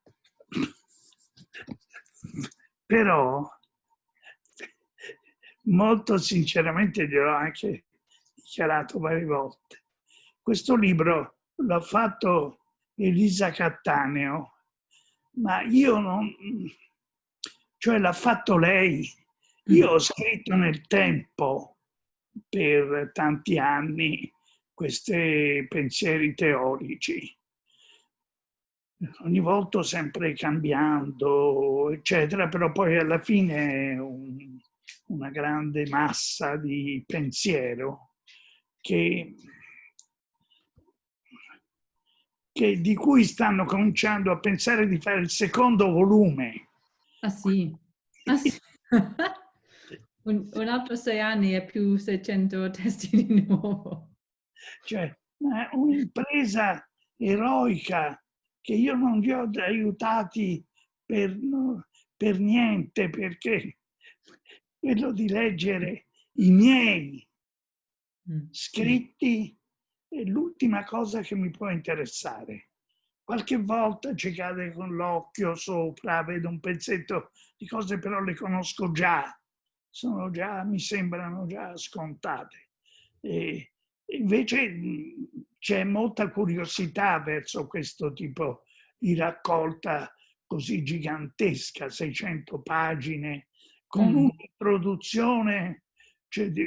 però, molto sinceramente, gliel'ho anche dichiarato varie volte, questo libro l'ha fatto Elisa Cattaneo, ma io non, cioè l'ha fatto lei. Io ho scritto nel tempo per tanti anni questi pensieri teorici, ogni volta sempre cambiando, eccetera, però poi alla fine è una grande massa di pensiero di cui stanno cominciando a pensare di fare il secondo volume. Ah sì. Ah, sì. Un altro 6 anni e più 600 testi di nuovo. Cioè, un'impresa eroica che io non vi ho aiutati per niente, perché quello di leggere i miei scritti è l'ultima cosa che mi può interessare. Qualche volta ci cade con l'occhio sopra, vedo un pezzetto di cose, però le conosco già, mi sembrano già scontate. E invece c'è molta curiosità verso questo tipo di raccolta così gigantesca, 600 pagine, con un'introduzione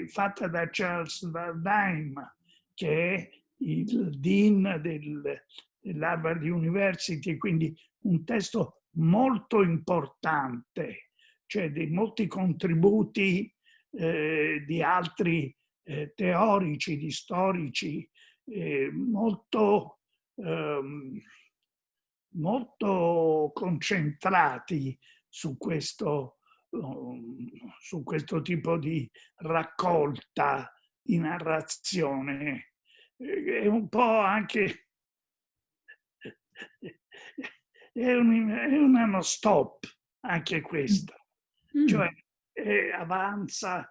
fatta da Charles Vardheim, che è il dean dell'Harvard University, quindi un testo molto importante, cioè di molti contributi di altri teorici, di storici, molto molto concentrati su questo tipo di raccolta di narrazione. È un po' anche è una non stop anche questa, cioè avanza,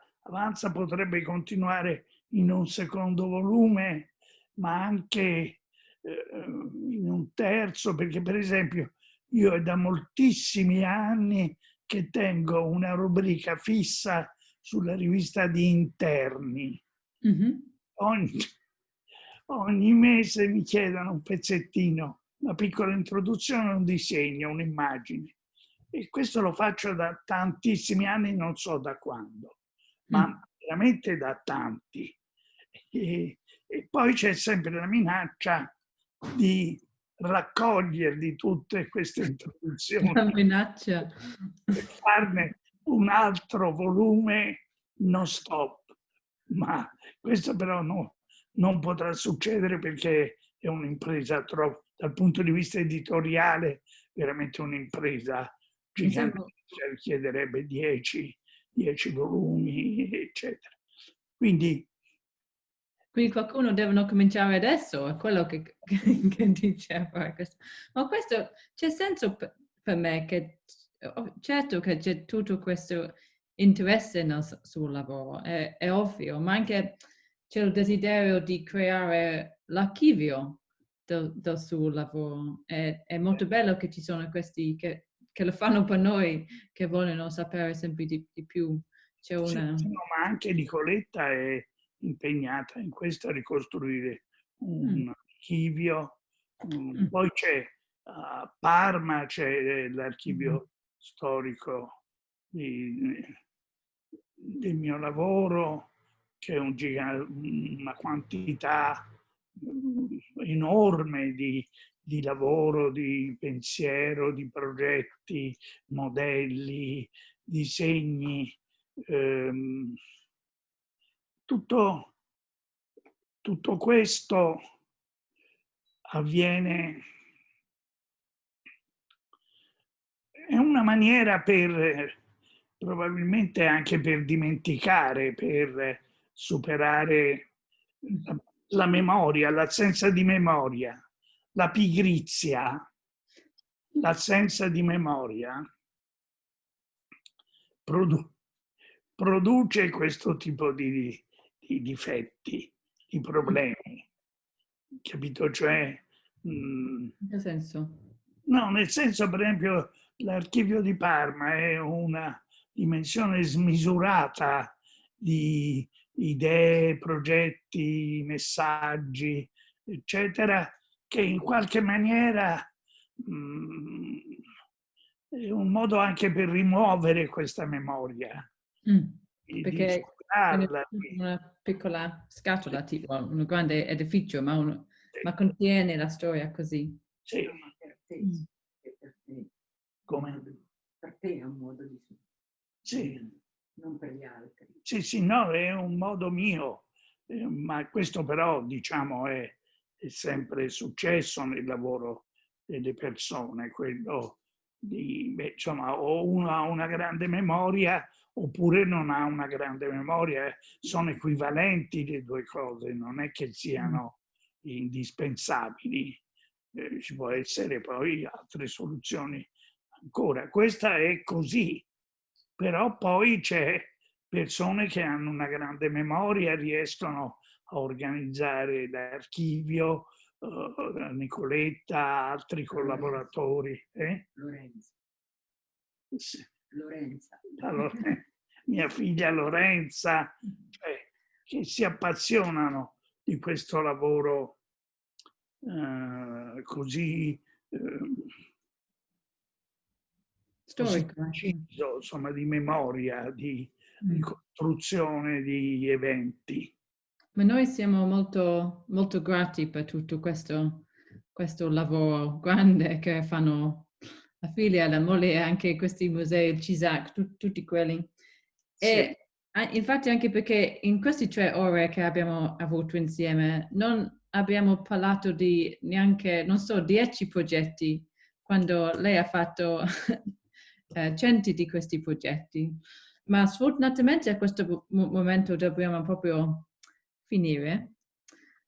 potrebbe continuare in un secondo volume, ma anche in un terzo, perché per esempio io è da moltissimi anni che tengo una rubrica fissa sulla rivista di Interni. Ogni mese mi chiedono un pezzettino, una piccola introduzione, un disegno, un'immagine. E questo lo faccio da tantissimi anni, non so da quando, ma veramente da tanti. E poi c'è sempre la minaccia di raccoglierli tutte queste introduzioni. La minaccia. E farne un altro volume non stop. Ma questo però non potrà succedere perché è un'impresa dal punto di vista editoriale, veramente un'impresa gigante, richiederebbe 10 volumi, eccetera. Quindi qualcuno deve cominciare adesso, è quello che diceva questo. Ma questo c'è senso per me che certo che c'è tutto questo interesse sul lavoro, è ovvio, ma anche c'è il desiderio di creare l'archivio del suo lavoro. È molto bello che ci sono questi che lo fanno per noi, che vogliono sapere sempre di più. C'è una... Sì, ma anche Nicoletta è impegnata in questo a ricostruire un archivio. Poi c'è a Parma, c'è l'archivio storico del mio lavoro, che è una quantità enorme di lavoro, di pensiero, di progetti, modelli, disegni. Tutto questo avviene, è una maniera probabilmente anche per dimenticare, per superare la memoria, l'assenza di memoria, la pigrizia, l'assenza di memoria produce questo tipo di difetti, di problemi, capito? Cioè, in che senso? no, nel senso, per esempio, l'archivio di Parma è una dimensione smisurata di idee, progetti, messaggi, eccetera, che in qualche maniera è un modo anche per rimuovere questa memoria. Perché è una piccola scatola, tipo un grande edificio, ma contiene la storia così. Sì. Come? Per te è un modo di... Sì. Non per gli altri. Sì, no, è un modo mio, ma questo però, diciamo, è sempre successo nel lavoro delle persone, quello di, insomma, o uno ha una grande memoria oppure non ha una grande memoria, sono equivalenti le due cose, non è che siano indispensabili, ci può essere poi altre soluzioni ancora. Questa è così, però poi c'è persone che hanno una grande memoria, riescono a organizzare l'archivio, Nicoletta, altri collaboratori. Lorenza. Sì. Lorenza. Mia figlia Lorenza, cioè, che si appassionano di questo lavoro così Storico. preciso, insomma, di memoria, di costruzione di eventi. Ma noi siamo molto, molto grati per tutto questo lavoro grande che fanno la figlia, la moglie e anche questi musei, il CISAC, tutti quelli. E infatti anche perché in queste 3 ore che abbiamo avuto insieme non abbiamo parlato di neanche, non so, 10 progetti quando lei ha fatto centi di questi progetti. Ma sfortunatamente a questo momento dobbiamo proprio finire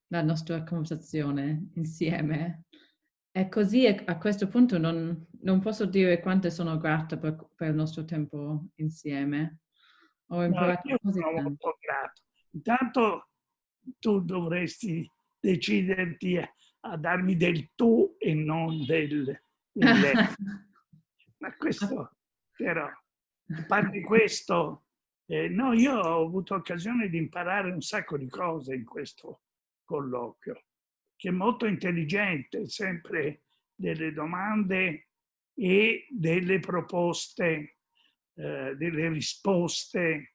la nostra conversazione insieme. E così a questo punto non posso dire quanto sono grata per il nostro tempo insieme. Ho No, imparato io così sono tanto. molto grato. Intanto tu dovresti deciderti a darmi del tu e non del lei. Ma questo, però, a parte questo, no, io ho avuto occasione di imparare un sacco di cose in questo colloquio, che è molto intelligente, sempre delle domande e delle proposte, delle risposte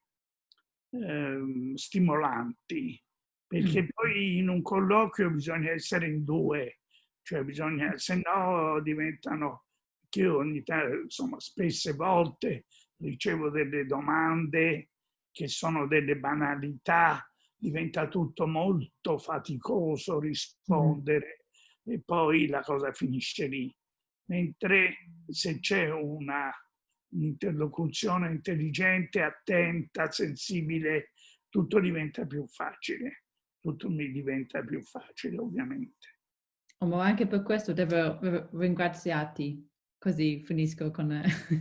stimolanti, perché poi in un colloquio bisogna essere in due, cioè bisogna, se no diventano, che io ogni tanto, insomma, spesse volte ricevo delle domande che sono delle banalità, diventa tutto molto faticoso rispondere e poi la cosa finisce lì. Mentre se c'è un'interlocuzione intelligente, attenta, sensibile, tutto diventa più facile. Tutto mi diventa più facile, ovviamente. Ma anche per questo devo ringraziarti, così finisco con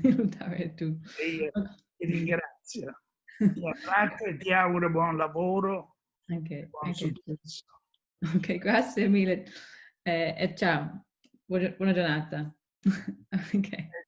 il dare tu. E io ti ringrazio, ti abbraccio e ti auguro buon lavoro e buon Anche tu. successo. Ok, grazie mille e ciao. Buona giornata. Ok.